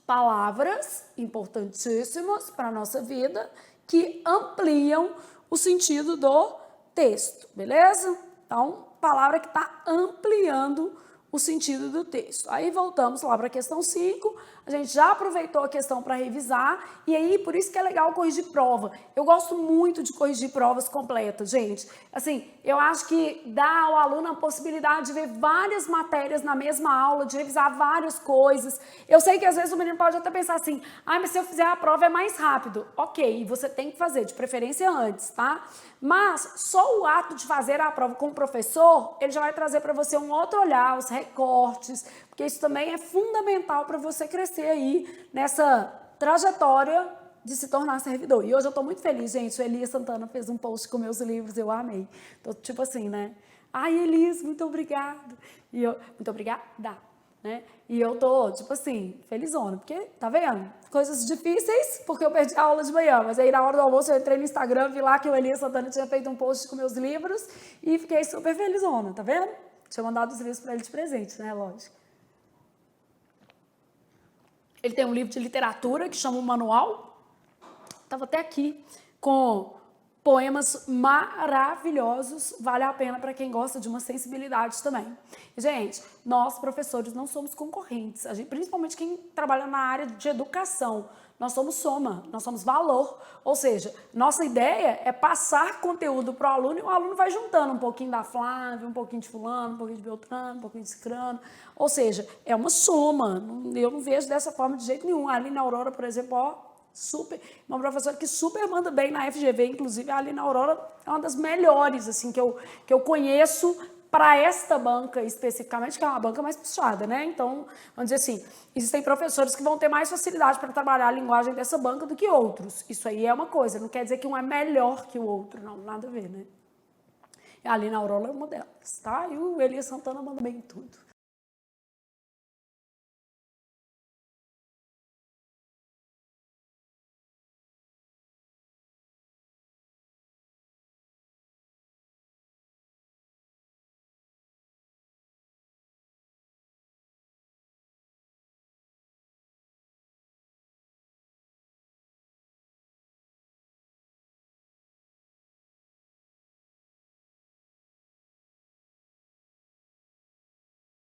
Palavras importantíssimas para a nossa vida que ampliam o sentido do texto, beleza? Então, palavra que está ampliando o sentido do texto. Aí voltamos lá para a questão 5, a gente já aproveitou a questão para revisar, e aí por isso que é legal corrigir prova. Eu gosto muito de corrigir provas completas, gente. Assim, eu acho que dá ao aluno a possibilidade de ver várias matérias na mesma aula, de revisar várias coisas. Eu sei que às vezes o menino pode até pensar assim, mas se eu fizer a prova é mais rápido. Ok, você tem que fazer, de preferência antes, tá? Mas só o ato de fazer a prova com o professor, ele já vai trazer para você um outro olhar, os recortes, porque isso também é fundamental para você crescer aí nessa trajetória de se tornar servidor. E hoje eu estou muito feliz, gente. O Elias Santana fez um post com meus livros, eu amei. Então, tipo assim, né? Ai, Elias, muito obrigado. E eu, muito obrigada. Né? E eu tô, tipo assim, felizona, porque, tá vendo? Coisas difíceis, porque eu perdi a aula de manhã, mas aí na hora do almoço eu entrei no Instagram, vi lá que o Elias Santana tinha feito um post com meus livros e fiquei super felizona, tá vendo? Tinha mandado os livros para ele de presente, né? Lógico. Ele tem um livro de literatura que chama o Manual, estava até aqui, com poemas maravilhosos, vale a pena para quem gosta de uma sensibilidade também. Gente, nós professores não somos concorrentes, principalmente quem trabalha na área de educação. Nós somos soma, nós somos valor, ou seja, nossa ideia é passar conteúdo para o aluno e o aluno vai juntando um pouquinho da Flávia, um pouquinho de fulano, um pouquinho de Beltrano, um pouquinho de Cicrano, ou seja, é uma soma, eu não vejo dessa forma de jeito nenhum. Ali na Aurora, por exemplo, ó, uma professora que super manda bem na FGV, inclusive a Aline Aurora é uma das melhores assim, que eu conheço para esta banca especificamente, que é uma banca mais puxada, né? Então, vamos dizer assim, existem professores que vão ter mais facilidade para trabalhar a linguagem dessa banca do que outros. Isso aí é uma coisa, não quer dizer que um é melhor que o outro, não, nada a ver, né? A Aline Aurola é uma delas, tá? E o Elias Santana manda bem em tudo.